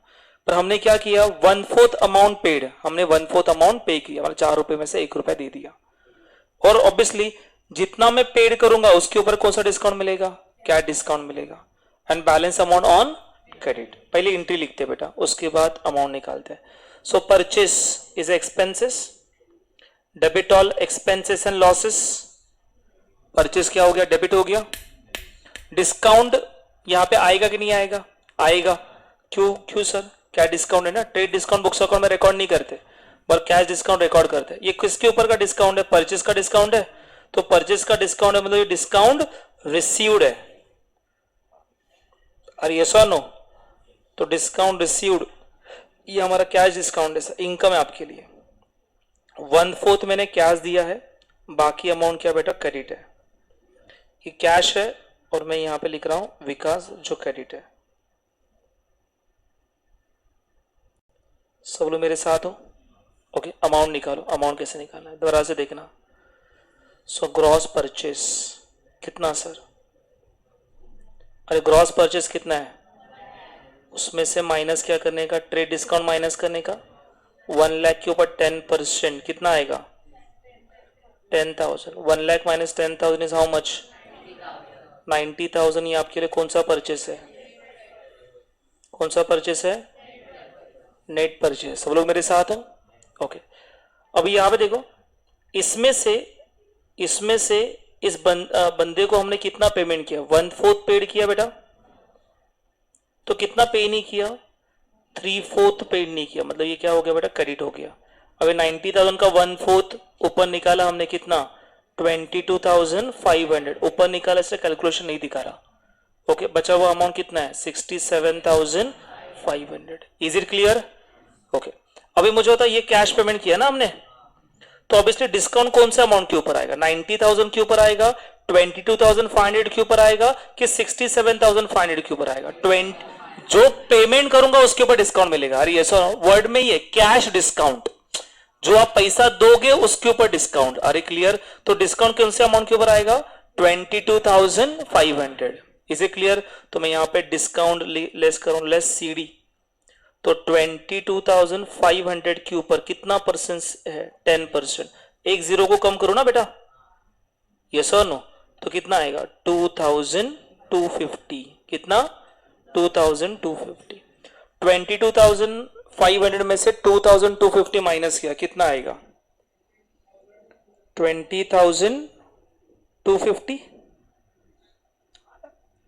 पर हमने क्या किया, 1/4 अमाउंट पेड, हमने 1/4 अमाउंट पे किया, मतलब ₹4 में से ₹1 दे दिया। और ऑब्वियसली जितना मैं पेड करूंगा उसके ऊपर कौन सा डिस्काउंट मिलेगा, कैश डिस्काउंट मिलेगा। And balance amount on credit, पहले एंट्री लिखते हैं बेटा, उसके बाद अमाउंट निकालते हैं। So purchase is expenses, debit all expenses and losses. Purchase क्या हो गया, डेबिट हो गया। डिस्काउंट यहां पे आएगा कि नहीं आएगा, आएगा। क्यों क्यों सर, क्या डिस्काउंट है ना, ट्रेड डिस्काउंट बुक्स अकाउंट में रिकॉर्ड नहीं करते पर कैश डिस्काउंट रिकॉर्ड करते हैं। ये किसके ऊपर का डिस्काउंट है, परचेस का डिस्काउंट है। तो परचेस का डिस्काउंट है मतलब ये डिस्काउंट रिसीव्ड है। अरे यस और नो, तो डिस्काउंट रिसीव्ड ये हमारा कैश डिस्काउंट है, इनकम है आपके लिए। 1/4 मैंने कैश दिया है, बाकी अमाउंट क्या बेटा, क्रेडिट है। ये कैश है और मैं यहां पे लिख रहा हूं विकास जो क्रेडिट है। सब लोग मेरे साथ हो, ओके। अमाउंट निकालो, अमाउंट कैसे निकालना है दोबारा से देखना। सो ग्रॉस परचेस कितना सर, अरे ग्रॉस परचेस कितना है, उसमें से माइनस क्या करने का, ट्रेड डिस्काउंट माइनस करने का। 1 लाख के ऊपर 10% कितना आएगा, 10,000। 1 lakh minus 10,000 is how much, 90,000। ये आपके लिए कौन सा परचेस है, कौन सा परचेस है, नेट परचेस। सब लोग मेरे साथ हो, ओके। अब यहाँ पे देखो, इसमें से इस बंदे को हमने कितना पेमेंट किया, 1/4 पेड किया बेटा। तो कितना पे नहीं किया, 3/4 पेड नहीं किया, मतलब ये क्या हो गया बेटा, क्रेडिट हो गया। अभी 90,000 का 1/4 ऊपर निकाला हमने कितना, 22,500 ऊपर निकाला, इससे कैलकुलेशन नहीं दिखा रहा, ओके। बचा हुआ अमाउंट कितना है, 67,500। Is it clear, okay. अभी मुझे होता है ये कैश पेमेंट किया ना हमने, तो ऑब्वियसली डिस्काउंट कौन से अमाउंट के ऊपर आएगा, 90,000 के ऊपर आएगा, 22,500 के ऊपर आएगा कि 67,500 के ऊपर आएगा। 20 जो पेमेंट करूंगा उसके ऊपर डिस्काउंट मिलेगा। अरे ये वर्ड में ही है कैश डिस्काउंट, जो आप पैसा दोगे उसके ऊपर डिस्काउंट। अरे क्लियर, तो डिस्काउंट कौन से अमाउंट के ऊपर आएगा, 22,500। इज इट क्लियर, तो मैं यहां पे डिस्काउंट लेस करूं, लेस सीडी, तो 22,500 के ऊपर कितना परसेंट है, 10%। एक जीरो को कम करो ना बेटा, यस और नो, तो कितना आएगा, 2,250। कितना, 2,250। 22,500 में से 2,250 माइनस किया, कितना आएगा, 20,250।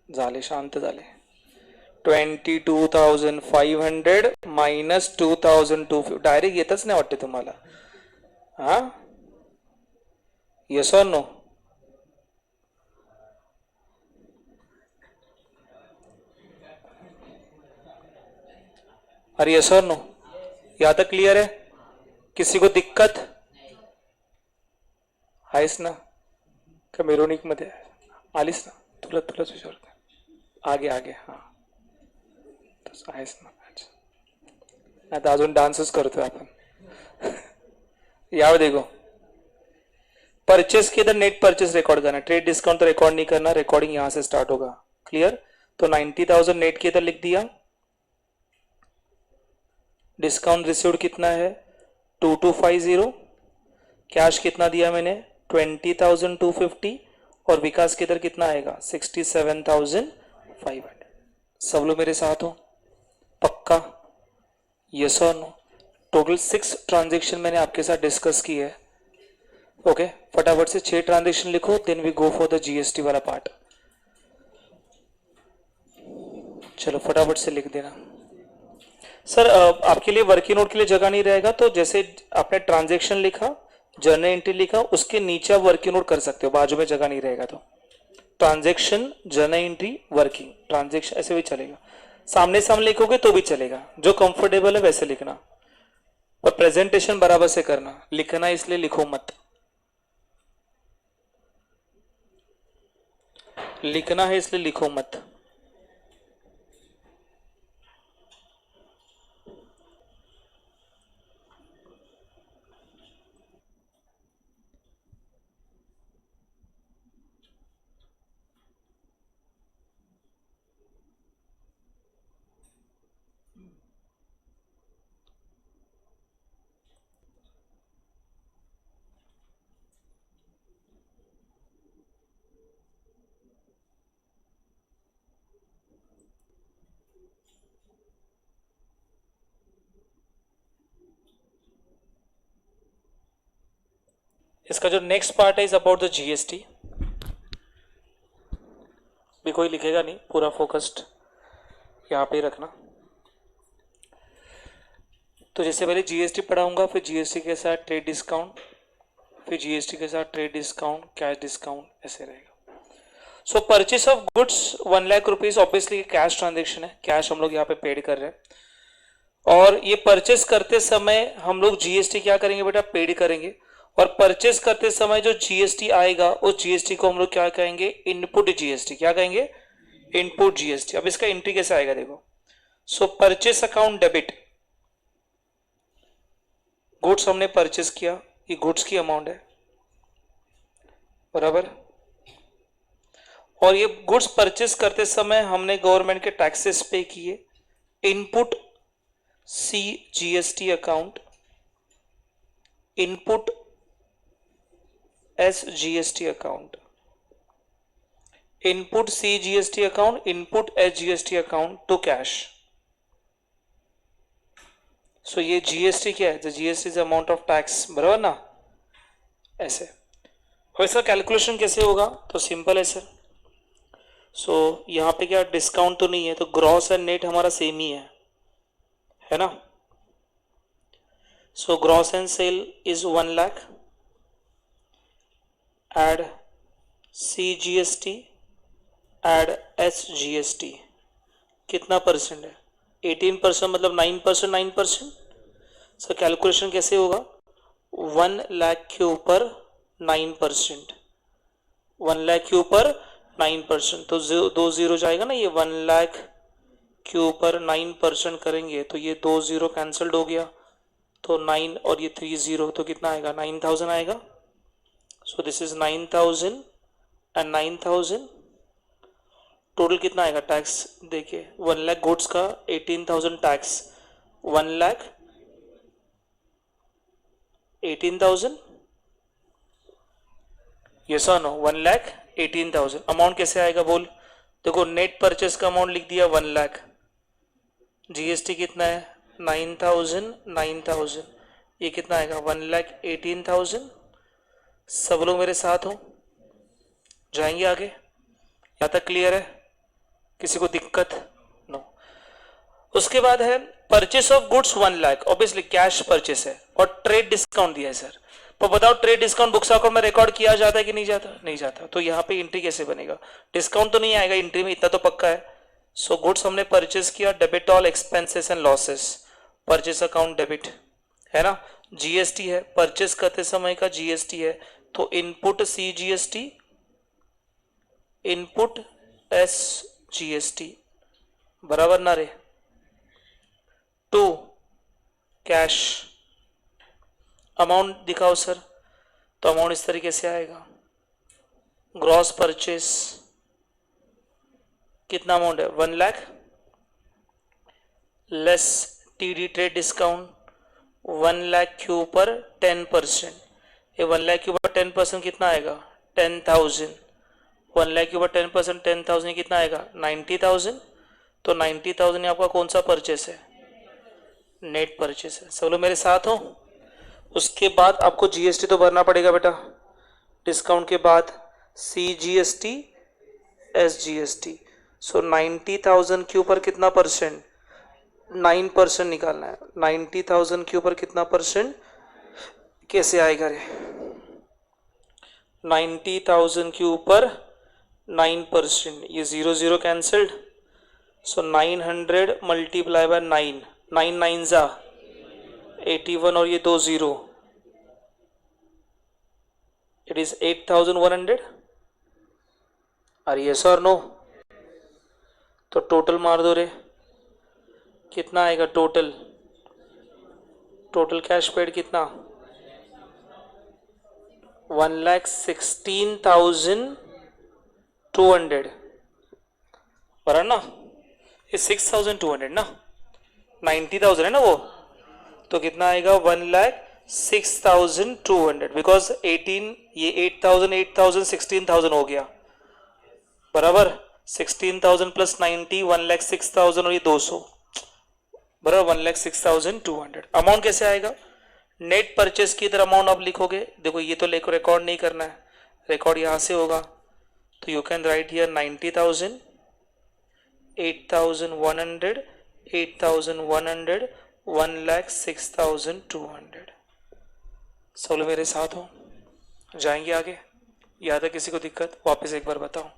झाले, शांत झाले। 22,500 मायनस 2,250 डायरेक्ट येतच नाही वाटते तुम्हाला, हा, येस और नो। अरे येस और नो, यहां तक क्लियर है, किसी को दिक्कत आहेस ना, का मिरोनिक मध्ये आलीस ना, तुला तुलाच विचारते, आगे आगे, हा तसं आहेस ना, आता अजून डान्सच करतोय आपण। यावर देखो, परचेस के इधर नेट परचेस रिकॉर्ड करना, ट्रेड डिस्काउंट तो रिकॉर्ड नहीं करना, रिकॉर्डिंग यहां से स्टार्ट होगा, क्लियर। तो 90,000 नेट के इधर लिख दिया, डिस्काउंट रिसीव्ड कितना है, 2250, कैश कितना दिया मैंने, 20,250, और विकास के इधर कितना आएगा, 67,500। सब लोग मेरे साथ हो, पक्का, यस और नो। टोटल 6 ट्रांजेक्शन मैंने आपके साथ डिस्कस की है, ओके। फटाफट से 6 ट्रांजेक्शन लिखो, then we go for the GST वाला पार्ट। चलो फटाफट से लिख देना सर। आपके लिए वर्किंग नोट के लिए जगह नहीं रहेगा, तो जैसे आपने ट्रांजेक्शन लिखा, जर्नल एंट्री लिखा, उसके नीचे आप वर्किंग नोट कर सकते हो, बाजू में जगह नहीं रहेगा तो। Transaction, journal entry, working, transaction ऐसे भी चलेगा, सामने सामने लिखोगे तो भी चलेगा, जो कंफर्टेबल है वैसे लिखना, और प्रेजेंटेशन बराबर से करना, लिखना इसलिए लिखो मत, लिखना है इसलिए लिखो मत। इसका जो नेक्स्ट पार्ट है इज अबाउट द जीएसटी। भी कोई लिखेगा नहीं, पूरा फोकस्ड यहाँ पे ही रखना। तो जैसे पहले जीएसटी पढ़ाऊंगा, फिर जीएसटी के साथ ट्रेड डिस्काउंट, फिर जीएसटी के साथ ट्रेड डिस्काउंट, कैश डिस्काउंट, ऐसे रहेगा। So purchase of goods 1 lakh rupees, obviously cash transaction है, कैश हम लोग यहाँ पे पेड कर रहे हैं। और ये परचेस करते समय हम लोग जीएसटी क्या करेंगे बेटा, पेड करेंगे। और परचेस करते समय जो जीएसटी आएगा उस जीएसटी को हम लोग क्या कहेंगे, इनपुट जीएसटी। क्या कहेंगे, इनपुट जीएसटी। अब इसका एंट्री कैसे आएगा देखो। सो परचेस अकाउंट डेबिट, गुड्स हमने परचेस किया, ये गुड्स की अमाउंट है, बराबर। और ये गुड्स परचेस करते समय हमने गवर्नमेंट के टैक्सेस पे किए, input C GST account, input S GST account, input C GST account, input S GST account to cash. So ये जीएसटी क्या है, GST is amount of tax, बराबर ना, ऐसे। और इसका कैलकुलेशन कैसे होगा, तो सिंपल है सर। सो यहाँ पे क्या डिस्काउंट तो नहीं है, तो ग्रॉस एंड नेट हमारा सेम ही है ना। So gross and sale is 1 lakh, add CGST, add SGST, कितना परसेंट है, 18%, मतलब 9%, 9%। सो कैलकुलेशन कैसे होगा, 1 लाख के ऊपर 9%, 1 लाख के ऊपर 9%, तो 2 जीरो जाएगा ना, ये 1 लाख के ऊपर 9% करेंगे तो ये 2 जीरो कैंसल्ड हो गया, तो 9 और ये 3 जीरो, तो कितना आएगा, 9000 आएगा। So this is 9000 and 9000, total कितना आएगा टैक्स देखिए, 1 लाख गुड्स का 18,000 टैक्स, 1 लाख 18,000, यस और नो, 1 लाख 18,000। अमाउंट कैसे आएगा बोल, देखो नेट परचेस का अमाउंट लिख दिया 1 लाख, जीएसटी कितना है 9,000, 9,000, ये कितना आएगा 1 लाख 18,000। सब लोग मेरे साथ हो, जाएंगे आगे, यहाँ तक क्लियर है, किसी को दिक्कत, नो। उसके बाद है purchase of goods 1 lakh, obviously cash purchase है, और ट्रेड डिस्काउंट दिया है सर। तो बताओ ट्रेड डिस्काउंट बुक्स अकाउंट में रिकॉर्ड किया जाता है कि नहीं जाता, नहीं जाता, तो यहाँ पे एंट्री कैसे बनेगा, डिस्काउंट तो नहीं आएगा एंट्री में, इतना तो पक्का है। सो गुड्स हमने परचेस किया, debit all expenses and losses, purchase account debit है ना। जीएसटी है, परचेस करते समय का जीएसटी है, तो input C GST, input S GST, बराबर ना रे, टू कैश। अमाउंट दिखाओ सर, तो अमाउंट इस तरीके से आएगा, ग्रॉस परचेस कितना अमाउंट है 1 lakh, less TD trade discount 1 lakh के ऊपर 10%, ये 1 लाख के ऊपर 10% कितना आएगा 10,000, 1 लाख के ऊपर 10% 10,000 कितना आएगा 90,000। तो 90,000 आपका कौन सा परचेस है, नेट परचेस है। सब लोग मेरे साथ हो। उसके बाद आपको जीएसटी तो भरना पड़ेगा बेटा, डिस्काउंट के बाद सी जीएसटी एस जीएसटी। सो 90,000 के ऊपर कितना परसेंट, 9% निकालना है। 90,000 के ऊपर कितना परसेंट, कैसे आएगा रे, 90,000 के ऊपर 9%, ये 0 0 कैंसल्ड। सो 900 मल्टीप्लाई बाय 9, 9 9 जा 81, और ये 2 0, इट इज 8,100। अरे यस और नो, तो टोटल मार दो रे, कितना आएगा टोटल, टोटल कैश पेड कितना 1,16,200, बराबर ना, ये 6,200 ना, 90,000 है ना वो, तो कितना आएगा 1,06,200, बिकॉज 18 ये 8,000 8,000 16,000 हो गया, बराबर। 16,000 प्लस 90 1,06,000, और ये 200, बराबर 1,06,200। अमाउंट कैसे आएगा? नेट परचेस की इधर अमाउंट आप लिखोगे, देखो ये तो लेको रिकॉर्ड नहीं करना है, रिकॉर्ड यहां से होगा, तो यू कैन राइट हियर 90,000, 8,100, 8,100, 1,06,200। सब लोग मेरे साथ हो, जाएंगे आगे? या था किसी को दिक्कत? वापस एक बार बताओ।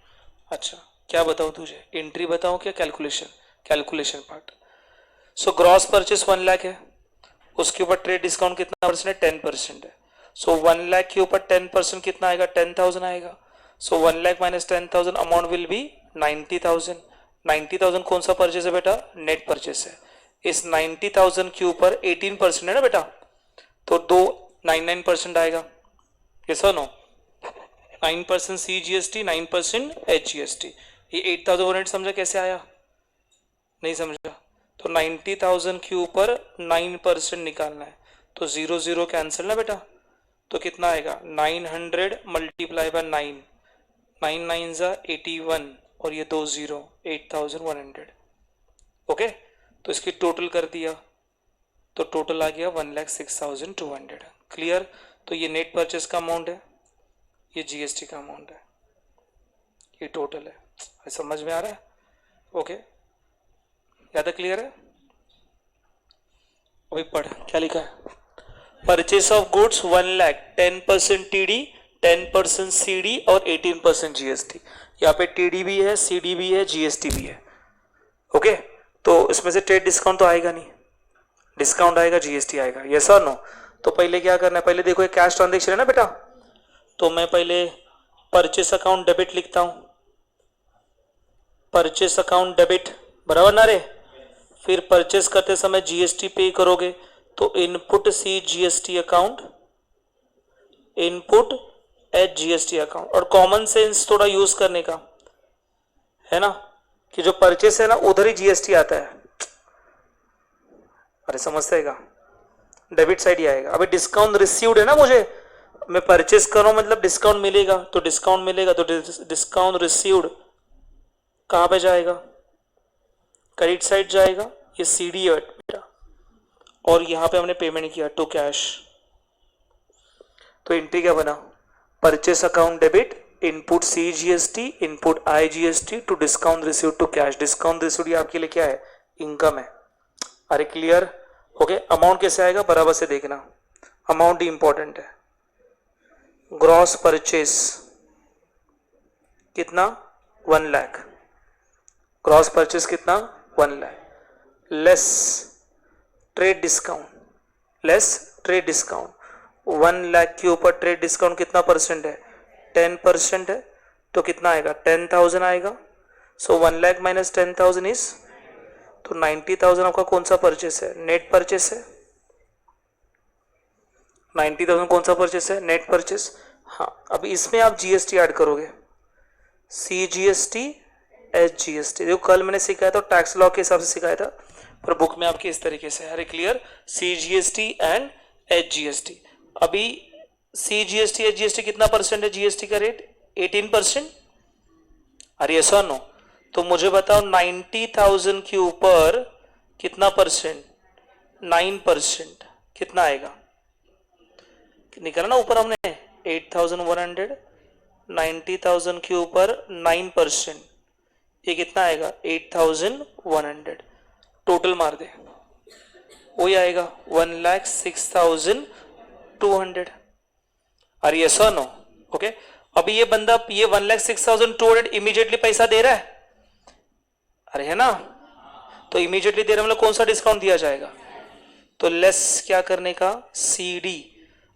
अच्छा क्या बताऊं तुझे, एंट्री बताऊं क्या calculation? Calculation part. So gross purchase 1 lakh है, उसके ऊपर ट्रेड डिस्काउंट कितना परसेंट है? 10% है। सो 1 लाख के ऊपर 10% कितना आएगा? 10,000 आएगा। सो 1 lakh minus 10,000 amount will be 90,000। 90,000 कौन सा परचेस है बेटा? नेट परचेस है। इस 90,000 के ऊपर 18% है ना बेटा, तो 299% आएगा। ये सर नो 9% CGST, 9% HGST। ये 8,100 समझा कैसे आया? नहीं समझा? तो 90,000 के ऊपर 9% निकालना है, तो 0 0 कैंसिल ना बेटा, तो कितना आएगा? 900 मल्टीप्लाई बाय 9, 9 9 जा 81 और ये 2 0, 8,100। ओके, तो इसकी टोटल कर दिया, तो टोटल आ गया 1,06,200। क्लियर? तो ये नेट परचेस का अमाउंट है, ये GST का अमाउंट है, ये टोटल है। समझ में आ रहा है? ओके, ज़्यादा क्लियर है? अभी पढ़ क्या लिखा है। Purchase of goods 1 lakh, 10% TD, 10% CD और 18% GST। यहाँ पे TD भी है, CD भी है, GST भी है। ओके, तो इसमें से ट्रेड डिस्काउंट तो आएगा नहीं, डिस्काउंट आएगा, GST आएगा। यस और नो? तो पहले क्या करना है, पहले देखो ये कैश ट्रांजेक्शन है ना बेटा, तो मैं पहले परचेस अकाउंट डेबिट लिखता हूं, परचेस अकाउंट डेबिट, बराबर ना रे? फिर परचेस करते समय GST पे करोगे, तो input C GST account, input H GST account. और कॉमन सेंस थोड़ा यूज करने का है ना, कि जो परचेस है ना उधर ही GST आता है। अरे समझते का, डेबिट साइड ही आएगा। अभी डिस्काउंट रिसीव्ड है ना, मुझे मैं परचेस कर रहा हूं मतलब डिस्काउंट मिलेगा, तो डिस्काउंट मिलेगा, तो डिस्काउंट रिसीव्ड कहां पे जाएगा? क्रेडिट साइड जाएगा, ये CD है बेटा, और यहां पे हमने पेमेंट किया टू कैश, तो एंट्री क्या बना? Purchase account debit, input C GST, input I GST to discount receive to cash. Discount receive ये आपके लिए क्या है? इनकम है। अरे क्लियर? ओके, अमाउंट कैसे आएगा बराबर से देखना, अमाउंट ही इंपॉर्टेंट है। ग्रॉस परचेस कितना? 1 लाख। ग्रॉस परचेस कितना? 1 lakh less trade discount, less trade discount. 1 lakh के ऊपर ट्रेड डिस्काउंट कितना परसेंट है? 10% है, तो कितना आएगा? 10,000 आएगा। सो 1 लाख माइनस 10,000 इज, तो 90,000 आपका कौन सा परचेस है? नेट परचेस है। 90,000 कौन सा परचेस है? Net purchase. हाँ, अभी इसमें आप GST ऐड करोगे, CGST, HGST। देखो कल मैंने सिखाया था, टैक्स लॉ के हिसाब से सिखाया था, पर बुक में आपके इस तरीके से। अरे क्लियर? CGST and HGST। अभी CGST HGST कितना परसेंट है GST का रेट? 18%। अरे ऐसा नो, तो मुझे बताओ 90,000 के ऊपर कितना परसेंट? 9%। कितना आएगा? निकाला ना ऊपर हमने 8,100, 90,000 के ऊपर 9%, ये कितना आएगा? 8,100। टोटल मार दे, वही आएगा 1,06,200। अरे यस और नो? ओके, अभी ये बंदा ये 1,06,200 इमीडिएटली पैसा दे रहा है, अरे है ना? तो इमीडिएटली दे रहा मतलब कौन सा डिस्काउंट दिया जाएगा? तो लेस क्या करने का? CD।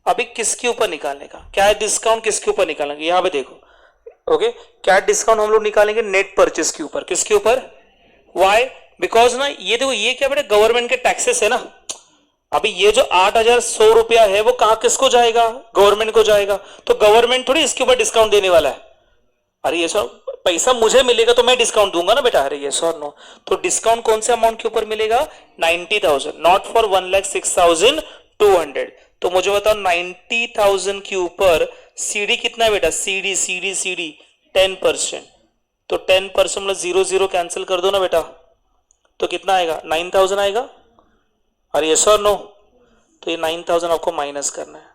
अभी किसके ऊपर निकालने का? क्या डिस्काउंट किसके ऊपर निकालेंगे? यहां पे देखो, ओके, क्या डिस्काउंट हम लोग निकालेंगे? नेट परचेस के ऊपर। किसके ऊपर? वाई? बिकॉज ना ये देखो, ये क्या बेटा गवर्नमेंट के टैक्सेस है ना। अभी ये जो 8,100 रुपया है वो कहां किसको जाएगा? गवर्नमेंट को जाएगा। तो गवर्नमेंट थोड़ी इसके ऊपर डिस्काउंट देने वाला है। अरे ये सब पैसा मुझे मिलेगा तो मैं डिस्काउंट दूंगा ना बेटा। अरे ये और नो, तो डिस्काउंट कौन से अमाउंट के ऊपर मिलेगा? 90,000, नॉट फॉर 1,06,200। तो मुझे बताओ 90,000 के ऊपर CD कितना है बेटा? CD 10%। तो 10% मतलब 0 0 कैंसिल कर दो ना बेटा, तो कितना आएगा? 9,000 आएगा। और यस और नो? तो ये 9,000 आपको माइनस करना है।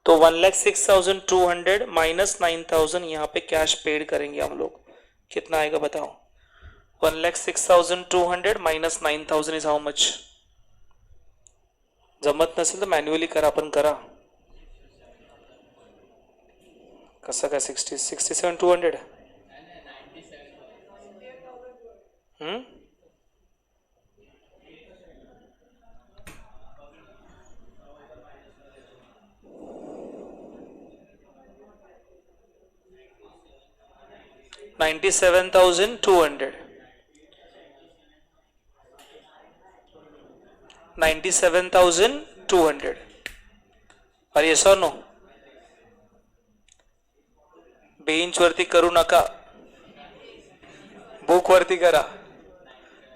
तो 1,06,200 माइनस 9,000 यहाँ पे कैश पेड करेंगे हम लोग, कितना आएगा बताओ? 1,06,200 माइनस 9,000 इज हाउ मच? जमत नसेल तर मॅन्युअली करा, आपण करा. कसं काय 67,200? 97,200. 97,200. अरे येस और नो? बेंच वरती करू नका, बुक वरती करा.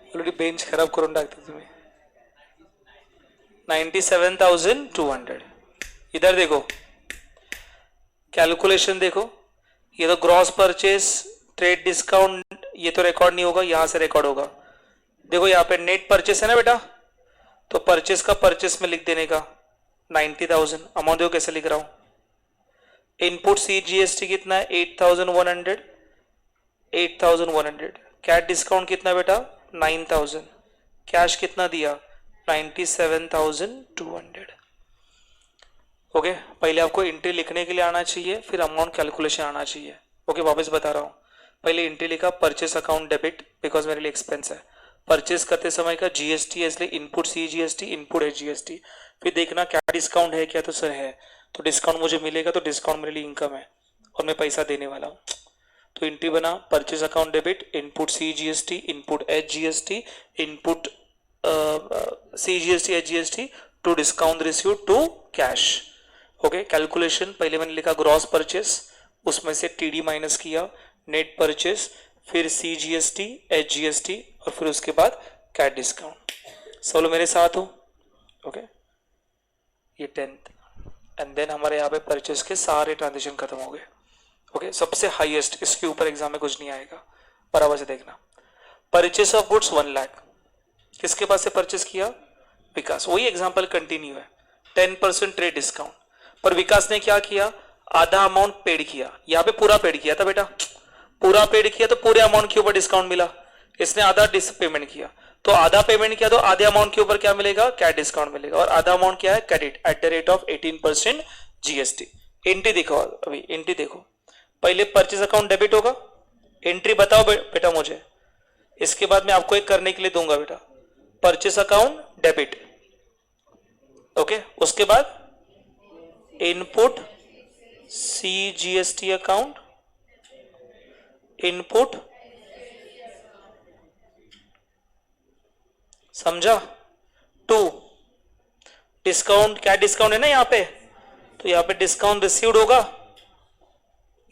ऑलरेडी बेंच खराब करून टाकते तुम्ही. 97,200. इधर देखो, कैलकुलेशन देखो. ये तो ग्रॉस परचेस, ट्रेड डिस्काउंट, ये तो रिकॉर्ड नहीं होगा, यहां से रिकॉर्ड होगा. देखो यहाँ पे नेट परचेस है ना बेटा, तो परचेस का परचेस में लिख देने का 90,000. अमाउंट देखो कैसे लिख रहा हूं. इनपुट CGST कितना है? 8,100. 8,100. कैट डिस्काउंट कितना बेटा? 9,000. कैश कितना दिया? 97,200. ओके, पहले आपको एंट्री लिखने के लिए आना चाहिए, फिर अमाउंट कैलकुलेशन आना चाहिए. ओके, वापस बता रहा हूं. पहले एंट्री लिखा परचेस अकाउंट डेबिट, बिकॉज मेरे लिए एक्सपेंस है. परचेस करते समय का GST है, इसलिए इनपुट CGST, इनपुट HGST. फिर देखना क्या डिस्काउंट है क्या, तो सर है, तो डिस्काउंट मुझे मिलेगा, तो डिस्काउंट मेरे लिए इनकम है और मैं पैसा देने वाला हूँ. तो एंट्री बना purchase account debit, input CGST, input HGST, input CGST HGST to discount receive to cash. Okay, calculation पहले मैंने लिखा ग्रॉस परचेस, उसमें से TD माइनस किया, नेट परचेस, फिर CGST HGST और फिर उसके बाद कैट डिस्काउंट. सब लोग मेरे साथ हो? ओके, ये 10th. एंड देन हमारे यहाँ पे परचेस के सारे ट्रांजेक्शन खत्म हो गए. ओके, सबसे हाईएस्ट, इसके ऊपर एग्जाम में कुछ नहीं आएगा, बराबर से देखना. परचेस ऑफ गुड्स 1 लाख, किसके पास से परचेस किया? विकास. वही एग्जाम्पल कंटिन्यू है. 10% ट्रेड डिस्काउंट, पर विकास ने क्या किया? आधा अमाउंट पेड किया. यहाँ पे पूरा पेड किया था बेटा, पूरा पेड किया तो पूरे अमाउंट के ऊपर डिस्काउंट मिला. इसने आधा पेमेंट किया, तो आधा पेमेंट किया तो आधे अमाउंट के ऊपर क्या मिलेगा? कैट डिस्काउंट मिलेगा. और आधा अमाउंट क्या है? Credit at the rate of 18% GST. Entry देखो, अभी एंट्री देखो. पहले परचेज अकाउंट डेबिट होगा. एंट्री बताओ बेटा मुझे, इसके बाद मैं आपको एक करने के लिए दूंगा बेटा. Purchase account debit, okay. उसके बाद इनपुट CGST अकाउंट, इनपुट, समझा? 2 डिस्काउंट, क्या डिस्काउंट है ना यहाँ पे, तो यहाँ पे डिस्काउंट रिसीव्ड होगा,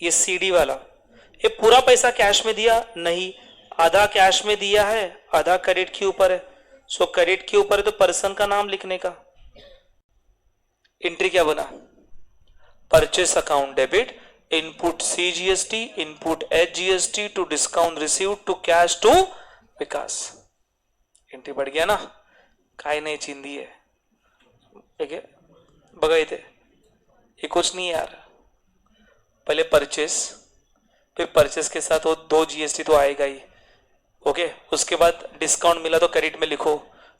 ये CD वाला. ये पूरा पैसा कैश में दिया नहीं, आधा कैश में दिया है, आधा क्रेडिट के ऊपर है. सो क्रेडिट के ऊपर है तो पर्सन का नाम लिखने का. एंट्री क्या बना? Purchase account debit, input CGST, input HGST to discount receive to cash to Vikas. Entry बढ़ गया ना? काय नाही चिंदी है. ठीक है, बघा इथे ये कुछ नहीं यार. पहले परचेस, फिर परचेस के साथ वो 2 GST तो आएगा ही. ओके, उसके बाद डिस्काउंट मिला तो क्रेडिट में लिखो,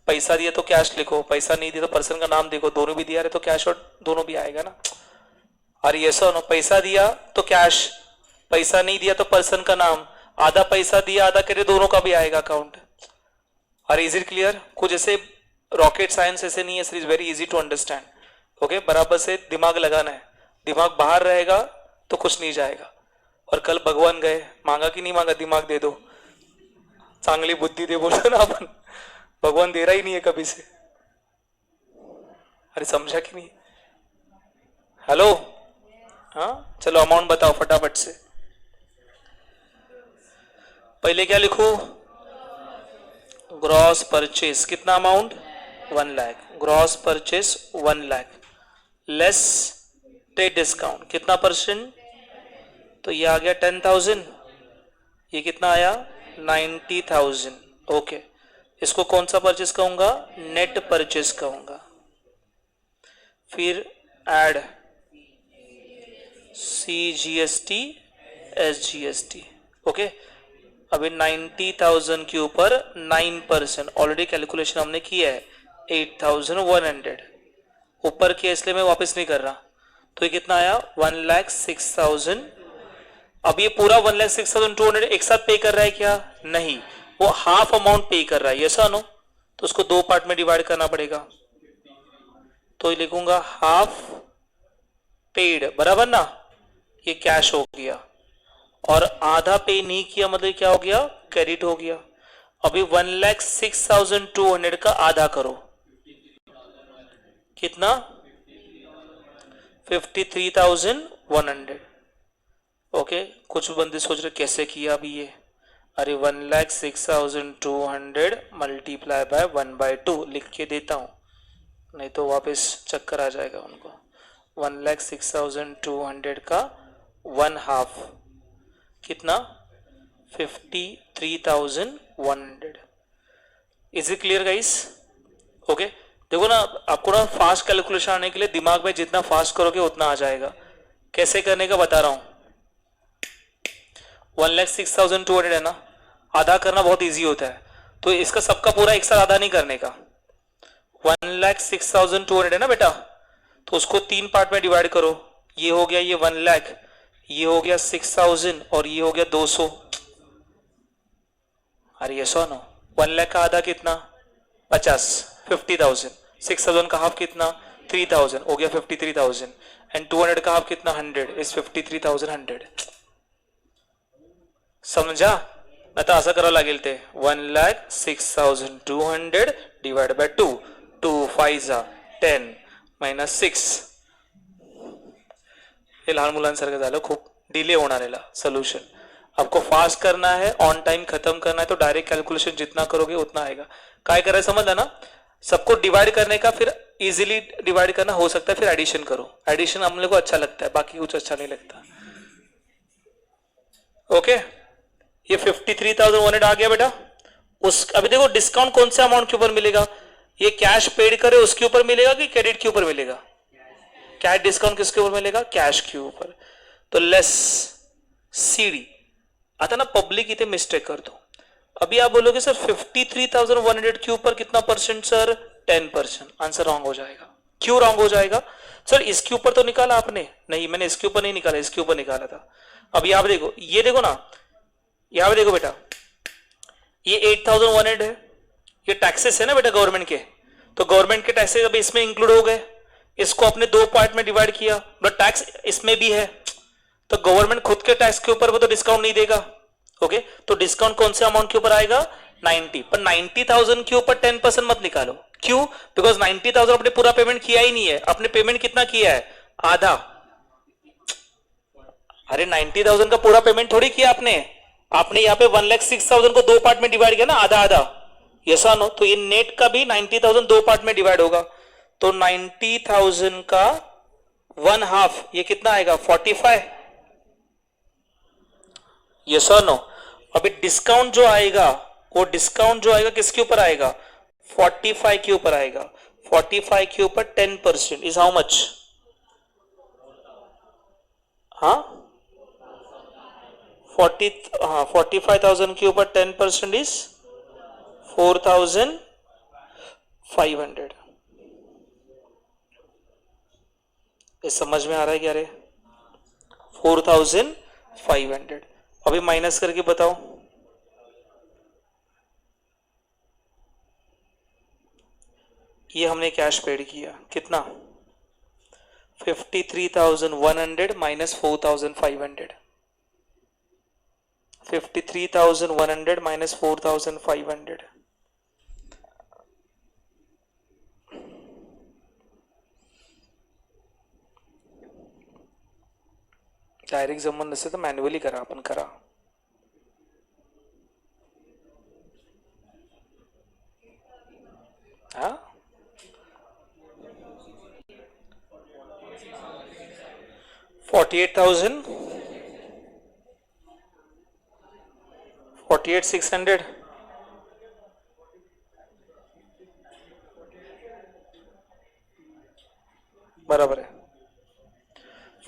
पैसा दिया तो कैश लिखो, पैसा नहीं दिया तो पर्सन का नाम देखो. दोनों भी दिया रहे तो कैश और दोनों भी आएगा ना. और ये सो नो, पैसा दिया तो कैश, पैसा नहीं दिया तो पर्सन का नाम, आधा पैसा दिया आधा क्रेडिट, दोनों का भी आएगा अकाउंट. और इज इट क्लियर? कुछ ऐसे रॉकेट साइंस ऐसे नहीं है, is very easy to understand. Okay, बराबर से दिमाग लगाना है. दिमाग बाहर रहेगा तो कुछ नहीं जाएगा. और कल भगवान गए, मांगा कि नहीं मांगा, दिमाग दे दो, चांगली बुद्धि दे, बोलते ना अपन. भगवान दे रहा ही नहीं है कभी से. अरे समझा कि नहीं? हेलो, हाँ चलो अमाउंट बताओ फटाफट से. पहले क्या लिखूं? ग्रॉस परचेस कितना amount? 1 lakh. Gross purchase 1 lakh less trade discount कितना परसेंट? तो ये आ गया 10,000. ये कितना आया? 90,000. ओके, इसको कौन सा परचेस कहूंगा? नेट परचेस कहूंगा। फिर एड CGST SGST। ओके, अभी 90,000 के ऊपर 9%, ऑलरेडी कैलकुलेशन हमने किया है 8,100 ऊपर के, इसलिए मैं वापस नहीं कर रहा। तो ये कितना आया? 1,06,000। अब ये पूरा 1,06,200 एक साथ पे कर रहा है क्या? नहीं, वो हाफ अमाउंट पे कर रहा है, यस और नो? तो उसको दो पार्ट में डिवाइड करना पड़ेगा। तो ये लिखूंगा हाफ पेड, बराबर ना? ये कैश हो गया, और आधा पे नहीं किया मतलब क्या हो गया? क्रेडिट हो गया। अभी 1,06,200 का आधा करो, कितना? 53,100। ओके, कुछ बंदे सोच रहे कैसे किया अभी ये। अरे 1,06,200 मल्टीप्लाई बाय 1/2 लिख के देता हूं, नहीं तो वापस चक्कर आ जाएगा उनको। 1,06,200 का 1/2 कितना? 53,100। Is it clear guys? Okay, देखो ना, आपको ना फास्ट कैलकुलेशन आने के लिए दिमाग में जितना फास्ट करोगे उतना आ जाएगा। कैसे करने का बता रहा हूं। 1,06,200 है ना, आधा करना बहुत इजी होता है, तो इसका सबका पूरा एक साथ आधा नहीं करने का। 1,06,200 है ना बेटा, तो उसको 3 पार्ट में डिवाइड करो। ये हो गया ये 1 लाख, ये हो गया 6,000, और ये हो गया 200। अरे ये 100 नो, 1 लाख का आधा कितना? 50, 50,000। 6,000 का हाफ कितना? 3,000, हो गया 53,000। एंड 200 का हाफ कितना? 100 इज 53,100। समझा? नाही तर असं करावं लागेल ते 1,06,200 डिवाइड बाय 2, 2 5 10 मायनस 6। हे लहान मुलांसारखं झालं, खूप डिले होणार आहे सोल्यूशन। आपको फास्ट करना है, ऑन टाइम खत्म करना है, तो डायरेक्ट कैलकुलेशन जितना करोगे उतना आएगा। काय करायचं समझला ना? सबको डिवाइड करने का, फिर इजीली डिवाइड करना हो सकता है, फिर एडिशन करो। एडिशन हम लोग को अच्छा लगता है, बाकी कुछ अच्छा नहीं लगता। ओके, ये 53,100 आ गया बेटा। उस अभी देखो डिस्काउंट कौन से अमाउंट के ऊपर मिलेगा? ये कैश पेड करे उसके ऊपर मिलेगा कि क्रेडिट के ऊपर मिलेगा? कैश डिस्काउंट किसके ऊपर मिलेगा? कैश के ऊपर। तो लेस सीडी आता ना, पब्लिक इथे मिस्टेक करतो। अभी आप बोलोगे सर 53,100 के ऊपर कितना परसेंट सर? 10%। आंसर रॉन्ग हो जाएगा। क्यों रॉन्ग हो जाएगा सर? इसके ऊपर तो निकाला आपने? नहीं, मैंने इसके ऊपर नहीं निकाला, इसके ऊपर निकाला था। अब यहां देखो, ये देखो ना, यहां पे देखो बेटा, ये 8,100 है, ये टैक्सेस है ना बेटा गवर्नमेंट के, तो गवर्नमेंट के टैक्सेस अभी इसमें इंक्लूड हो गए। इसको अपने दो पार्ट में डिवाइड किया, बट टैक्स इसमें भी है, तो गवर्नमेंट खुद के टैक्स के ऊपर वो तो डिस्काउंट नहीं देगा। ओके, तो डिस्काउंट कौन से अमाउंट के ऊपर आएगा? 90। पर 90,000 के ऊपर 10% मत निकालो। क्यों? बिकॉज 90,000 अपने पूरा पेमेंट किया ही नहीं है। अपने पेमेंट कितना किया है? आधा। अरे 90,000 का पूरा पेमेंट थोड़ी किया आपने। आपने यहाँ पे 1,06,000 को दो पार्ट में डिवाइड किया ना, आधा आधा। यस और नो? तो ये नेट का भी 90,000 दो पार्ट में डिवाइड होगा, तो 90,000 का 1/2 ये कितना आएगा? 45। यस और नो? अभी डिस्काउंट जो आएगा, वो डिस्काउंट जो आएगा किसके ऊपर आएगा? 45 के ऊपर आएगा। 45 के ऊपर 10% इज हाउ मच? हाँ 45,000 के ऊपर 10% इज 4,500। ये समझ में आ रहा है क्या रे? 4,500। अभी माइनस करके बताओ। ये हमने कैश पेड किया कितना? 53,100 माइनस 4,500। 53,100 माइनस 4,500। डायरेक्ट जमन नसेल तर मॅन्युअली करा, आपण करा। हा 48,000, 48,600, बराबर है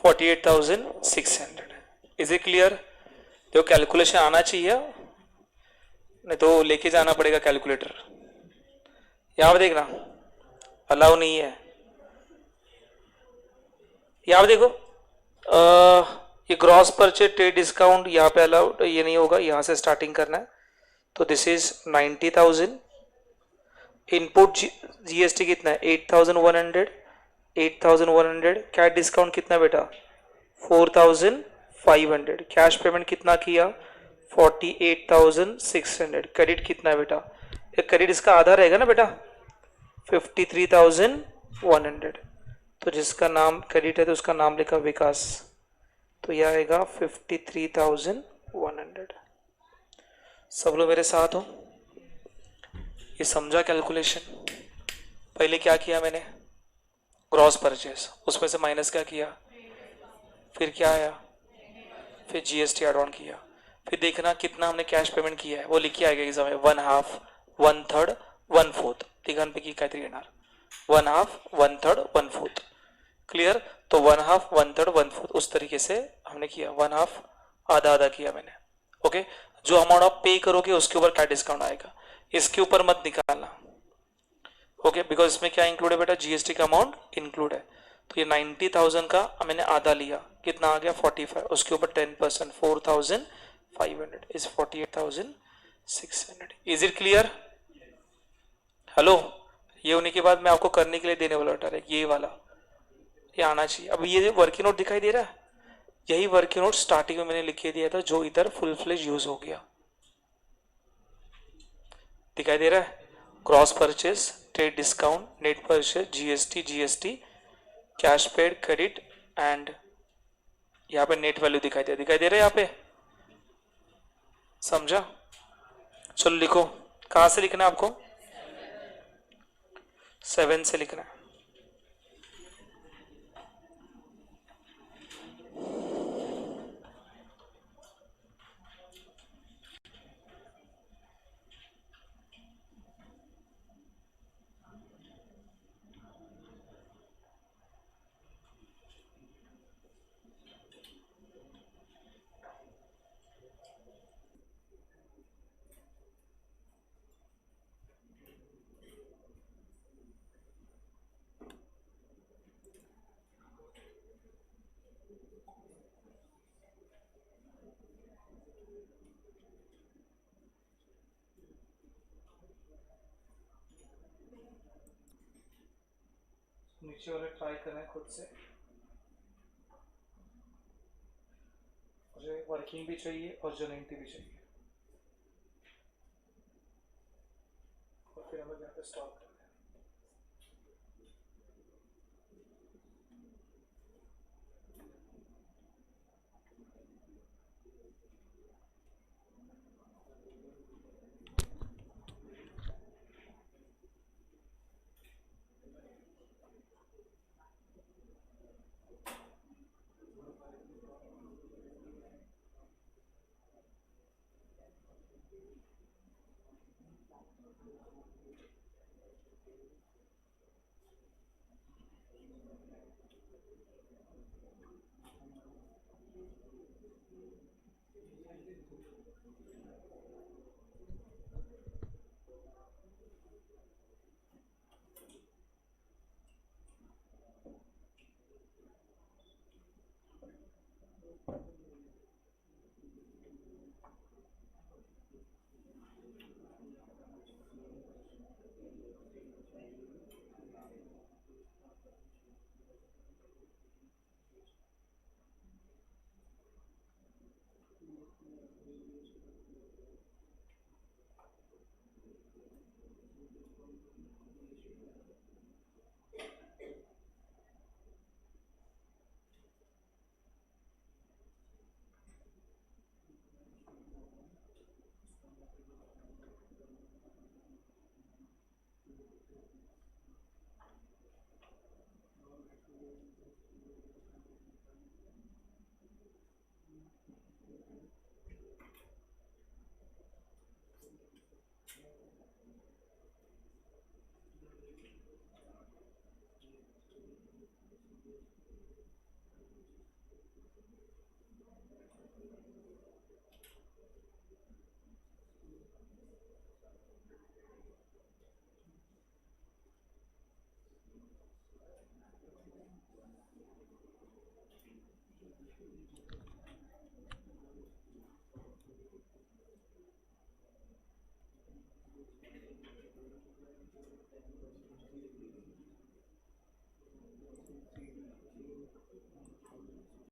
48,600। Is it clear? देखो कैलकुलेशन आना चाहिए, नहीं तो लेके जाना पड़ेगा कैलकुलेटर। यहाँ पे देखना अलाउ नहीं है। यहाँ पे देखो ये ग्रॉस परचेज ट्रेड डिस्काउंट यहाँ पे अलाउड ये नहीं होगा, यहाँ से स्टार्टिंग करना है। तो दिस इज 90,000। इनपुट जीएसटी कितना है 8,100। 8,100 कैश डिस्काउंट कितना बेटा 4,500। कैश पेमेंट कितना किया 48,600। क्रेडिट कितना है बेटा, ये क्रेडिट इसका आधा रहेगा ना बेटा 53,100। तो जिसका नाम क्रेडिट है तो उसका नाम लिखा विकास, तो यह आएगा 53,100। सब लोग मेरे साथ हो? ये समझा कैलकुलेशन? पहले क्या किया मैंने, ग्रॉस परचेस, उसमें से माइनस क्या किया, फिर क्या आया, फिर जीएसटी एड ऑन किया, फिर देखना कितना हमने कैश पेमेंट किया है वो लिख के आएगा एग्जाम में 1/2 1/3 1/4 तिघांपैकी काहीतरी येणार 1/2 1/3 1/4। क्लियर? तो 1/2 1/3 1/4 उस तरीके से हमने किया, 1/2 आधा आधा किया मैंने। ओके, जो अमाउंट आप पे करोगे उसके ऊपर क्या डिस्काउंट आएगा, इसके ऊपर मत निकालना। ओके, बिकॉज इसमें क्या इंक्लूड है बेटा, जीएसटी का अमाउंट इंक्लूड है। तो ये 90,000 का मैंने आधा लिया, कितना आ गया 45, उसके ऊपर 10% 4,500 is 48,600। Is it clear? Hello, ये होने के बाद मैं आपको करने के लिए देने वाला डायरेक्ट ये वाला, ये आना चाहिए। अब ये वर्किंग नोट दिखाई दे रहा है, यही वर्किंग नोट स्टार्टिंग में मैंने लिख के दिया था जो इधर फुल फ्लेज यूज हो गया। दिखाई दे रहा है, cross purchase, trade discount, net purchase, GST, cash paid, credit and यहाँ पे नेट वैल्यू दिखाई दे रहा है यहाँ पे, समझा? चलो लिखो, कहां से लिखना है आपको, 7 से लिखना है। नीचे वाले ट्राई करें खुद से, मुझे वर्किंग भी चाहिए और जनरेटिव भी चाहिए, और फिर हमें यहाँ पे स्टॉप करना है।